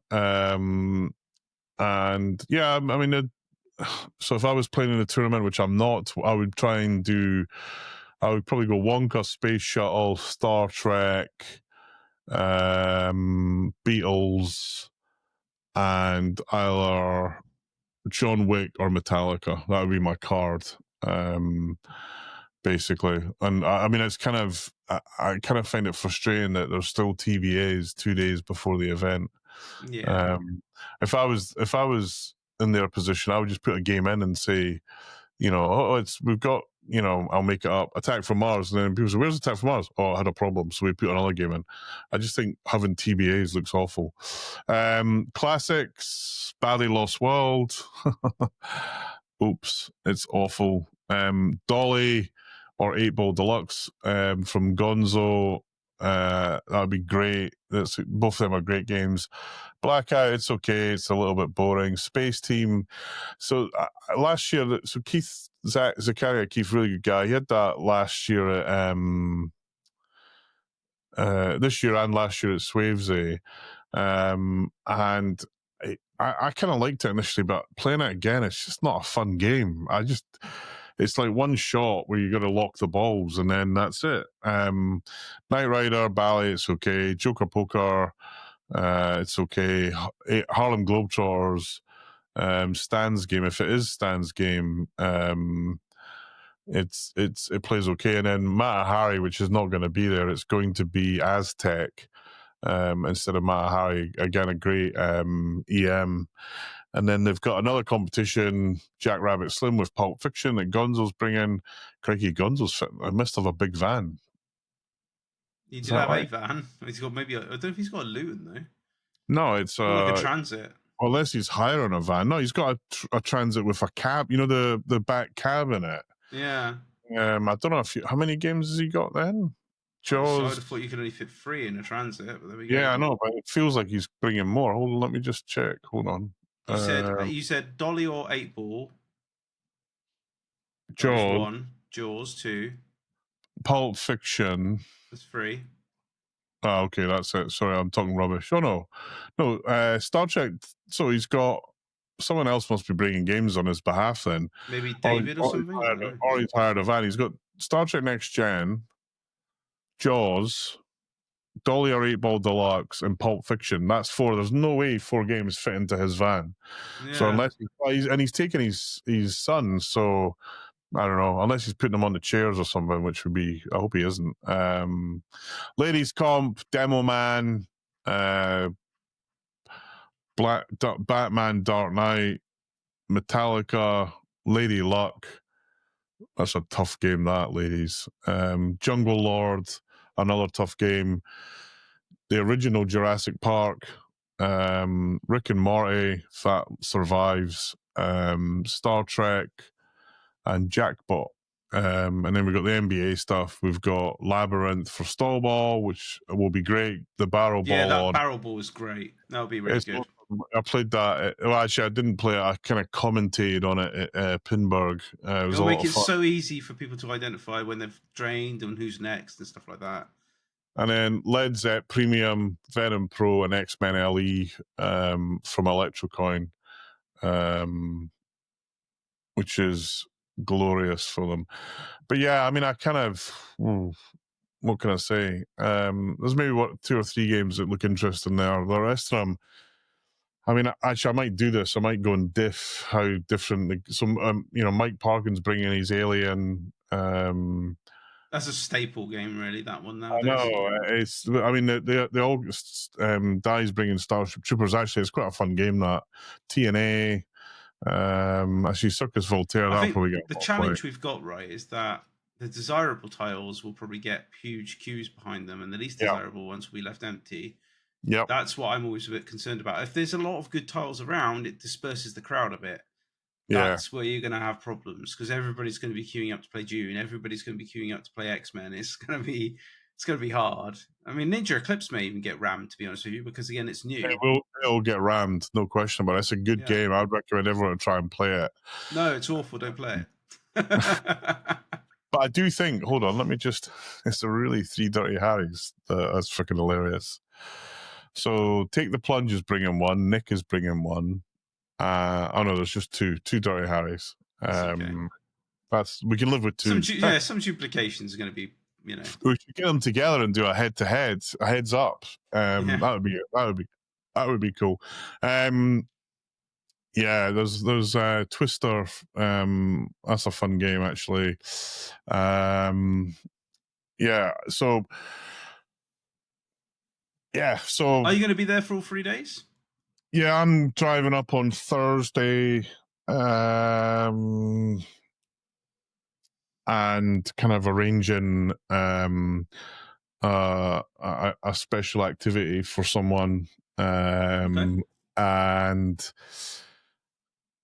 And yeah, I mean, so if I was playing in a tournament, which I'm not, I would probably go Wonka, Space Shuttle, Star Trek, Beatles, and either John Wick or Metallica. That would be my card. Basically, and I mean, it's kind of I kind of find it frustrating that there's still TBAs 2 days before the event. Yeah. If I was in their position, I would just put a game in and say, we've got, I'll make it up, Attack from Mars, and then people say, where's Attack from Mars? Oh, I had a problem, so we put another game in. I just think having TBAs looks awful. Classics, Badly Lost World. Oops, it's awful. Dolly or 8-Ball Deluxe from Gonzo. That would be great. Both of them are great games. Blackout, it's okay. It's a little bit boring. Space Team. So last year, Keith Zakaria, Keith, really good guy. He had that last year at this year and last year at Swavesy, and I kind of liked it initially, but playing it again, it's just not a fun game. It's like one shot where you got to lock the balls and then that's it. Knight Rider, Ballet, it's okay. Joker Poker, it's okay. Harlem Globetrotters, Stan's game, if it is Stan's game, it plays okay. And then Matahari, which is not going to be there, it's going to be Aztec instead of Matahari. Again, a great EM. And then they've got another competition, Jackrabbit Slim with Pulp Fiction that Gonzo's bringing. Crikey, Gonzo's I must have a big van. He did have a van. He's got maybe I don't know if he's got a Luton though. No, it's like a Transit. Well, unless he's hiring a van. No, he's got a Transit with a cab. The back cab in it. Yeah. I don't know how many games has he got then? Jaws. So I would have thought you could only fit 3 in a Transit, but there we go. Yeah, I know, but it feels like he's bringing more. Hold on, let me just check. Hold on. You said Dolly or 8-Ball. Jaws. 1. Jaws 2. Pulp Fiction. That's 3. Oh, okay, that's it. Sorry, I'm talking rubbish. Oh no, Star Trek. So he's got someone else must be bringing games on his behalf then. Maybe David or something. Or he's hired a van. He's got Star Trek Next Gen, Jaws, Dolly or 8-Ball Deluxe, and Pulp Fiction. That's 4. There's no way 4 games fit into his van. Yeah. So unless he's taking his son, so I don't know. Unless he's putting them on the chairs or something, which would be. I hope he isn't. Ladies Comp, Demo Man, Batman, Dark Knight, Metallica, Lady Luck. That's a tough game, that, ladies. Jungle Lord, another tough game. The original Jurassic Park, Rick and Morty, that survives. Star Trek, and Jackpot. And then we've got the NBA stuff. We've got Labyrinth for Stallball, which will be great. The Barrel Ball. Yeah, that Barrel Ball is great. That'll be really good. I played that. Well, actually, I didn't play it. I kind of commentated on it at Pinburg. It was It'll a lot make of it fun. so easy for people to identify when they've drained and who's next and stuff like that. And then Led Zepp Premium, Venom Pro, and X-Men LE from Electrocoin, which is glorious for them. But yeah, I mean, I kind of, what can I say? There's maybe 2 or 3 games that look interesting there. The rest of them, I mean, actually, I might do this. I might go and diff how different some, Mike Parkin's bringing his Alien. That's a staple game, really. That one I nowadays. know it's. I mean, the August Dai's bringing Starship Troopers. Actually, it's quite a fun game. That TNA, actually, Circus Voltaire. I That'll probably think get the a lot of challenge play. we've got, right, is that the desirable tiles will probably get huge queues behind them, and the least desirable ones will be left empty. Yep. That's what I'm always a bit concerned about. If there's a lot of good tiles around, it disperses the crowd a bit. Yeah. That's where you're going to have problems, because everybody's going to be queuing up to play Dune. Everybody's going to be queuing up to play X-Men. It's going to be hard. I mean, Ninja Eclipse may even get rammed, to be honest with you, because again, it's new. It'll get rammed, no question about it. It's a good game. I'd recommend everyone try and play it. No, it's awful. Don't play it. But I do think, hold on, let me just, it's a really 3 Dirty Harrys. That's freaking hilarious. So Take the Plunge is bringing one. Nick is bringing one. Oh no, there's just 2 Dirty Harrys. Okay. We can live with 2. Some duplications are going to be, We should get them together and do a head-to-head, a heads-up. That would be cool. Yeah, there's Twister. That's a fun game, actually. Yeah. So. Are you going to be there for all 3 days? Yeah, I'm driving up on Thursday, and kind of arranging a special activity for someone. Okay. And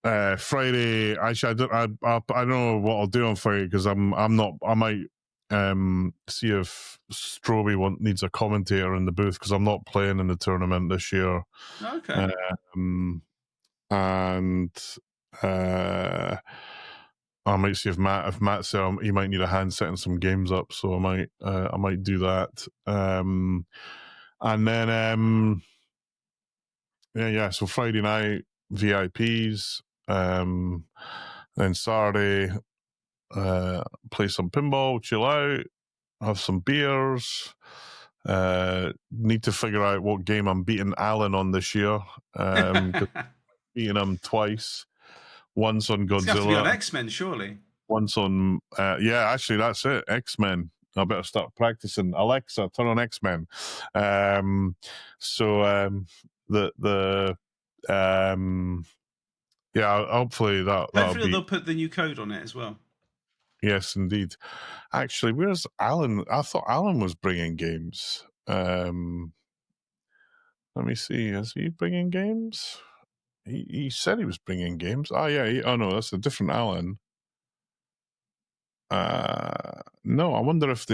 Friday, actually, I don't know what I'll do on Friday, because I might see if Stroby needs a commentator in the booth, because I'm not playing in the tournament this year. Okay. And I might see if Matt said he might need a hand setting some games up, so I might do that. And then so Friday night VIPs, then Saturday play some pinball, chill out, have some beers. Need to figure out what game I'm beating Alan on this year. Beating him twice. Once on Godzilla. It's got to be on X-Men, surely. Once on, actually, that's it. X-Men. I better start practicing. Alexa, turn on X-Men. Hopefully that. Hopefully they'll put the new code on it as well. Yes, indeed. Actually, where's Alan? I thought Alan was bringing games. Let me see. Is he bringing games? He said he was bringing games. Oh yeah. Oh no, that's a different Alan. No, I wonder if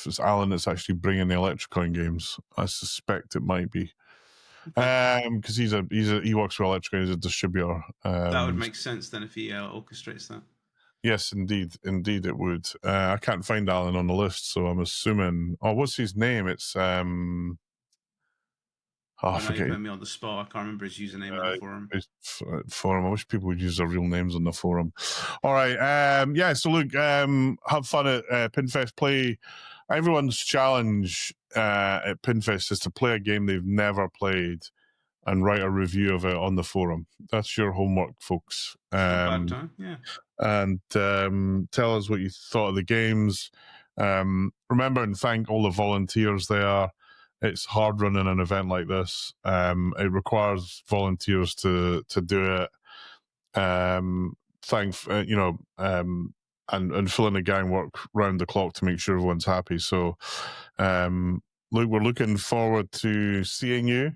it's Alan that's actually bringing the Electrocoin games. I suspect it might be. Because he works for Electrocoin. He's a distributor. That would make sense then if he orchestrates that. Yes, indeed it would. I can't find Alan on the list, so I'm assuming. Oh, what's his name? It's I forget. You put me on the spot. I can't remember his username in the forum. Forum. I wish people would use their real names on the forum. All right. So look, have fun at PinFest. Play. Everyone's challenge at PinFest is to play a game they've never played and write a review of it on the forum. That's your homework, folks. Bad time. Yeah. And tell us what you thought of the games. Remember and thank all the volunteers there. It's hard running an event like this. It requires volunteers to do it. And fill in the gang work round the clock to make sure everyone's happy. So, look, we're looking forward to seeing you.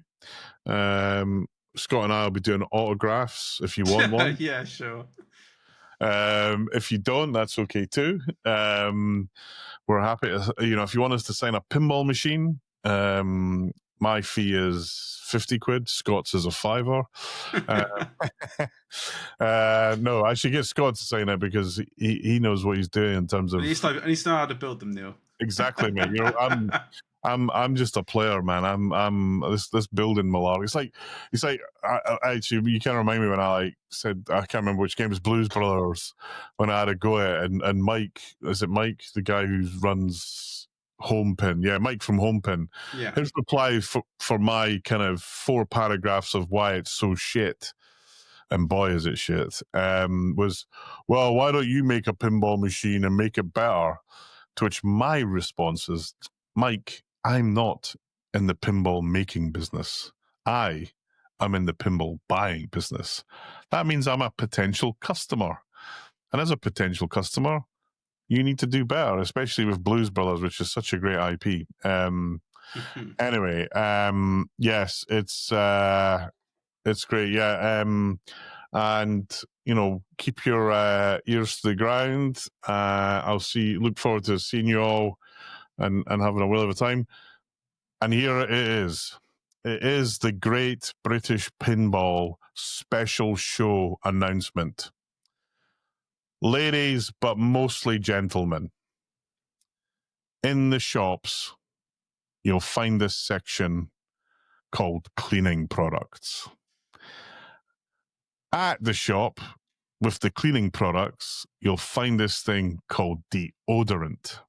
Scott and I will be doing autographs if you want one. Yeah, sure. If you don't, that's okay too. We're happy to, if you want us to sign a pinball machine, My fee is 50 quid. Scott's is a fiver. No, I should get Scott to sign it because he knows what he's doing in terms of. He needs to know how to build them, Neil. Exactly, mate. You know, I'm just a player, man. I'm this building malarkey. It's like actually you can't remind me when I said I can't remember which game, it was Blues Brothers, when I had a go at it, and Mike, is it Mike, the guy who runs Home Pin? Yeah, Mike from Home Pin. Yeah. His reply for my kind of 4 paragraphs of why it's so shit, and boy is it shit, was, well, why don't you make a pinball machine and make it better? To which my response is, Mike, I'm not in the pinball making business. I am in the pinball buying business. That means I'm a potential customer. And as a potential customer, you need to do better, especially with Blues Brothers, which is such a great IP. Anyway, yes, it's great. Yeah. And, you know, keep your ears to the ground. Look forward to seeing you all and having a whale of a time. And here it is. It is the Great British Pinball special show announcement. Ladies, but mostly gentlemen, in the shops, you'll find this section called cleaning products. At the shop, with the cleaning products, you'll find this thing called deodorant.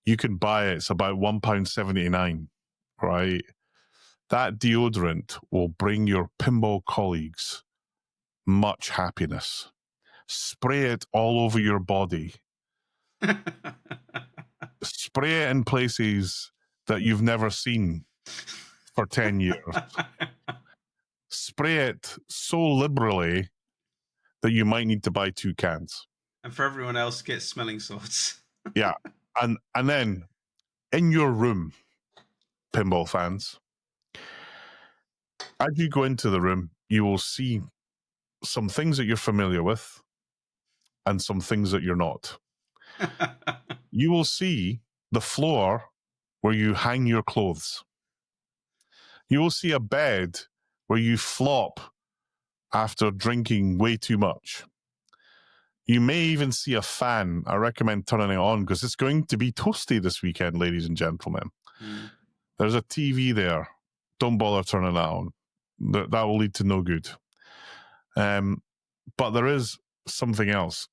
You can buy it. It's about £1.79, right? That deodorant will bring your pinball colleagues much happiness. Spray it all over your body. Spray it in places that you've never seen for 10 years. Spray it so liberally that you might need to buy 2 cans. And for everyone else, get smelling salts. Yeah. And then in your room, pinball fans, as you go into the room, you will see some things that you're familiar with and some things that you're not. You will see the floor where you hang your clothes. You will see a bed where you flop after drinking way too much. You may even see a fan. I recommend turning it on because it's going to be toasty this weekend, ladies and gentlemen. There's a TV there. Don't bother turning that on. That will lead to no good. But there is something else.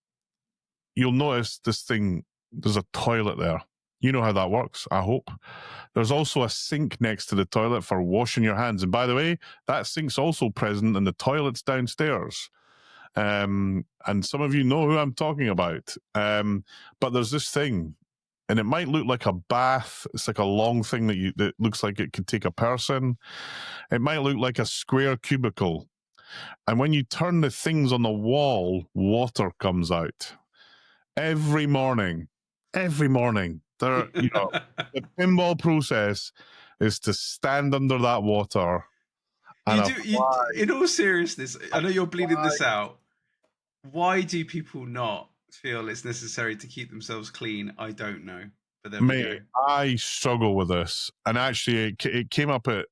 You'll notice this thing, there's a toilet there. You know how that works, I hope. There's also a sink next to the toilet for washing your hands. And by the way, that sink's also present in the toilets downstairs. And some of you know who I'm talking about. But there's this thing, and it might look like a bath. It's like a long thing that looks like it could take a person. It might look like a square cubicle. And when you turn the things on the wall, water comes out. Every morning, there, you know, the pinball process is to stand under that water. And in all seriousness, I know you're bleeding this out. Why do people not feel it's necessary to keep themselves clean? I don't know. But there we go. I struggle with this, and actually, it came up at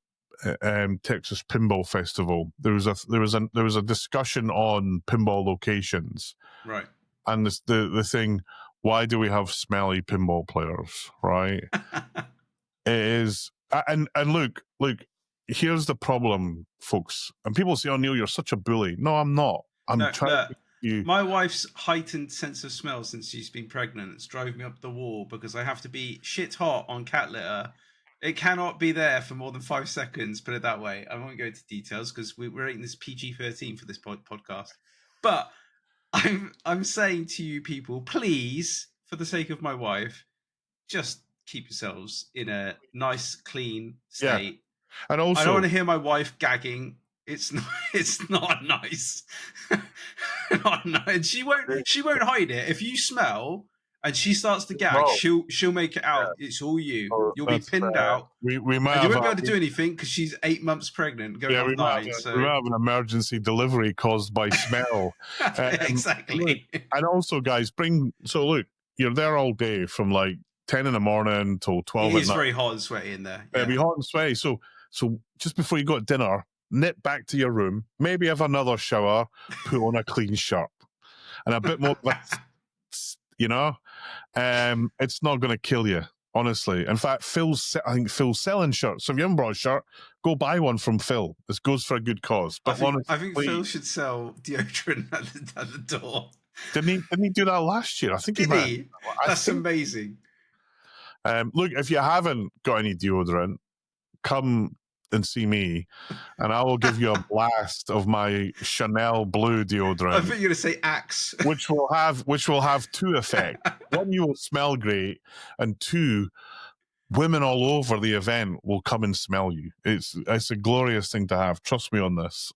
Texas Pinball Festival. There was a discussion on pinball locations, right? And the thing, why do we have smelly pinball players, right? It is, and look, here's the problem, folks. And people say, "Oh, Neil, you're such a bully." No, I'm not. I'm trying to you. My wife's heightened sense of smell since she's been pregnant, it's drove me up the wall because I have to be shit hot on cat litter. It cannot be there for more than 5 seconds, put it that way. I won't go into details because we're rating this PG-13 for this podcast. But I'm saying to you people, please, for the sake of my wife, just keep yourselves in a nice, clean state. Yeah. And also, I don't want to hear my wife gagging. It's not nice. Not nice. And she won't hide it. If you smell and she starts to gag, she'll make it out. Yeah. It's all you. You'll be pinned out. We might. And you won't be able to do anything because she's 8 months pregnant. We might have an emergency delivery caused by smell. Exactly. And also, guys, look, you're there all day from like 10 in the morning till 12 It at is night. very hot and sweaty in there. It'll be hot and sweaty. So just before you go to dinner, nip back to your room, maybe have another shower, put on a clean shirt, and a bit more, you know, it's not going to kill you, honestly. In fact, I think Phil's selling shirts. So if you haven't brought a shirt, go buy one from Phil. This goes for a good cause. But I think Phil should sell deodorant at the door. Didn't he do that last year? I think he might. That's amazing. Look, if you haven't got any deodorant, come and see me, and I will give you a blast of my Chanel blue deodorant. I think you're going to say Axe, which will have two effects. One, you will smell great, and two, women all over the event will come and smell you. It's a glorious thing to have. Trust me on this.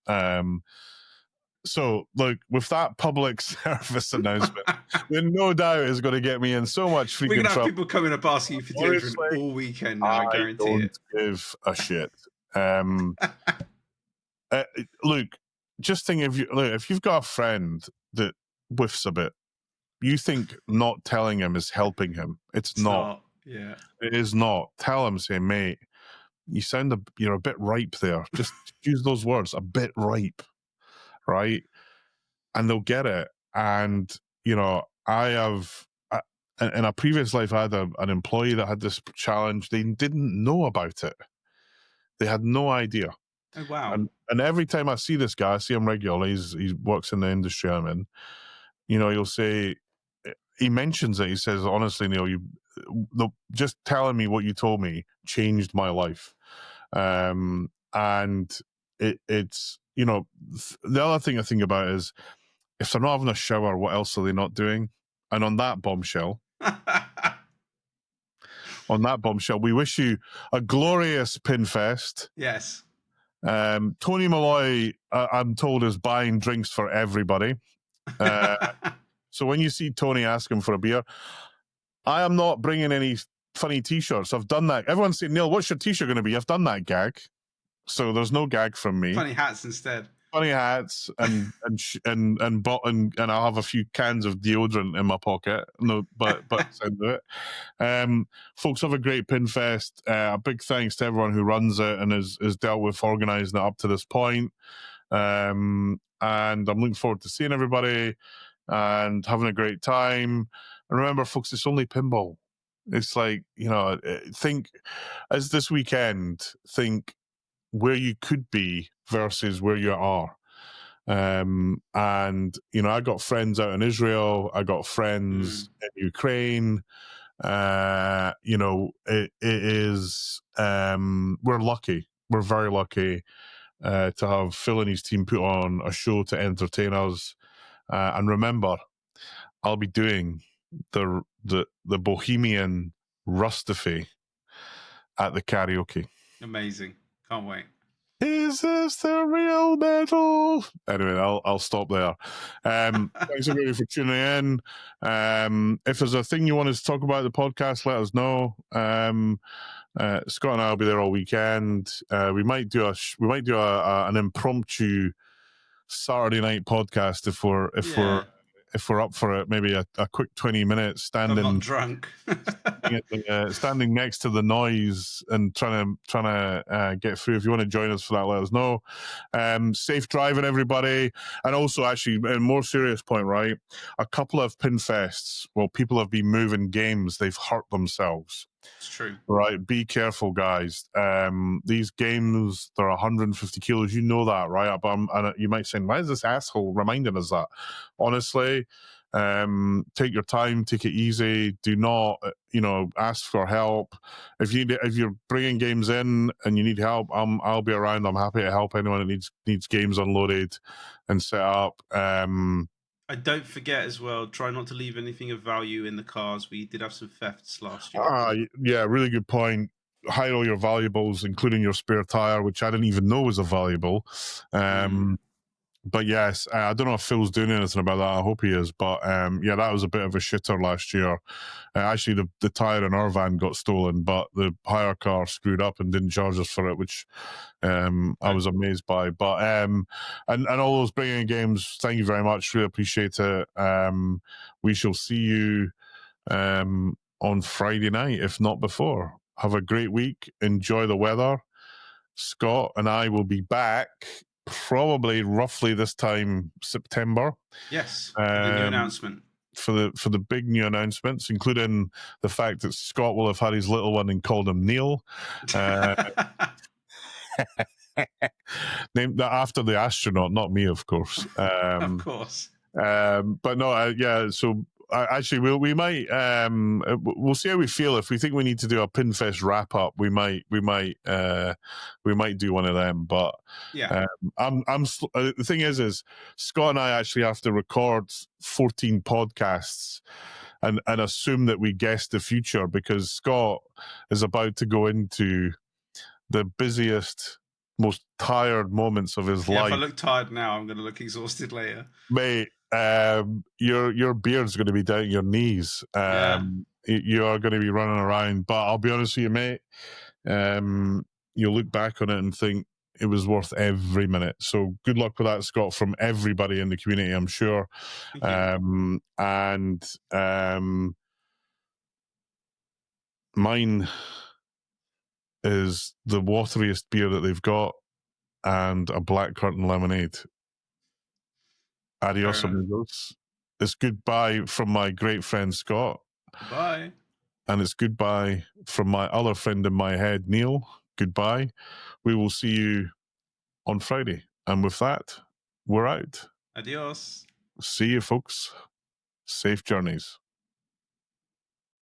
So, look, with that public service announcement, then no doubt is going to get me in so much freaking trouble. We're going to have people coming up asking you for deodorant all weekend now, I guarantee it. I don't give a shit. Look, just think if you've got a friend that whiffs a bit, you think not telling him is helping him. It's not. Yeah. It is not. Tell him, say, mate, you're a bit ripe there. Just use those words, a bit ripe. Right, and they'll get it. And in a previous life, I had an employee that had this challenge. They didn't know about it. They had no idea. Oh wow! And every time I see this guy, I see him regularly. He works in the industry I'm in. He'll say, he mentions it. He says, honestly, Neil, just telling me what you told me changed my life. And it's. The other thing I think about is if they're not having a shower, what else are they not doing? And on that bombshell, we wish you a glorious PinFest. Yes. Tony Malloy, I'm told, is buying drinks for everybody. So when you see Tony ask him for a beer, I am not bringing any funny T-shirts. I've done that. Everyone's saying, Neil, what's your T-shirt going to be? I've done that gag. So there's no gag from me. Funny hats instead. Funny hats and I'll have a few cans of deodorant in my pocket. No, but send it. Folks, have a great PinFest. A big thanks to everyone who runs it and has dealt with organising it up to this point. And I'm looking forward to seeing everybody and having a great time. And remember, folks, it's only pinball. It's like, think as this weekend. Think where you could be versus where you are. And, I got friends out in Israel. I got friends in Ukraine. It is, we're lucky. We're very lucky to have Phil and his team put on a show to entertain us. And remember, I'll be doing the Bohemian Rustify at the karaoke. Amazing. Can't wait. Is this the real metal? Anyway, I'll stop there. Thanks everybody for tuning in. If there's a thing you want us to talk about the podcast, let us know. Scott and I will be there all weekend. We might do an impromptu Saturday night podcast if we're up for it. Maybe a quick 20 minutes standing. I'm not drunk. Standing next to the noise and trying to get through. If you want to join us for that, let us know. Safe driving, everybody. And also, actually, a more serious point, right? A couple of PinFests, people have been moving games. They've hurt themselves. It's true. Right, be careful, guys. These games, they're 150 kilos. You know that, right? And you might say, why is this asshole reminding us that? Honestly, take your time, take it easy. Do not, ask for help. If you're bringing games in and you need help, I'll be around. I'm happy to help anyone that needs games unloaded and set up. And don't forget as well, try not to leave anything of value in the cars. We did have some thefts last year. Yeah, really good point. Hide all your valuables, including your spare tire, which I didn't even know was a valuable. But yes, I don't know if Phil's doing anything about that. I hope he is. But that was a bit of a shitter last year. Actually, the tire in our van got stolen, but the hire car screwed up and didn't charge us for it, which I was amazed by. But and all those bringing games, thank you very much. Really appreciate it. We shall see you on Friday night, if not before. Have a great week. Enjoy the weather. Scott and I will be back probably roughly this time September. Yes, for the new announcement. For the big new announcements, including the fact that Scott will have had his little one and called him Neil. Named that after the astronaut, not me, of course. Of course. But no, yeah. So actually, we might we'll see how we feel. If we think we need to do a PinFest wrap up, we might do one of them. But yeah, the thing is Scott and I actually have to record 14 podcasts and assume that we guess the future, because Scott is about to go into the busiest, most tired moments of his life. If I look tired now, I'm going to look exhausted later, mate. Your beard's going to be down your knees. You are going to be running around. But I'll be honest with you, mate. You'll look back on it and think it was worth every minute. So good luck with that, Scott, from everybody in the community, I'm sure. Mine is the wateriest beer that they've got and a black currant lemonade. Adios, amigos. It's goodbye from my great friend Scott. Bye. And it's goodbye from my other friend in my head, Neil. Goodbye. We will see you on Friday. And with that, we're out. Adios. See you, folks. Safe journeys.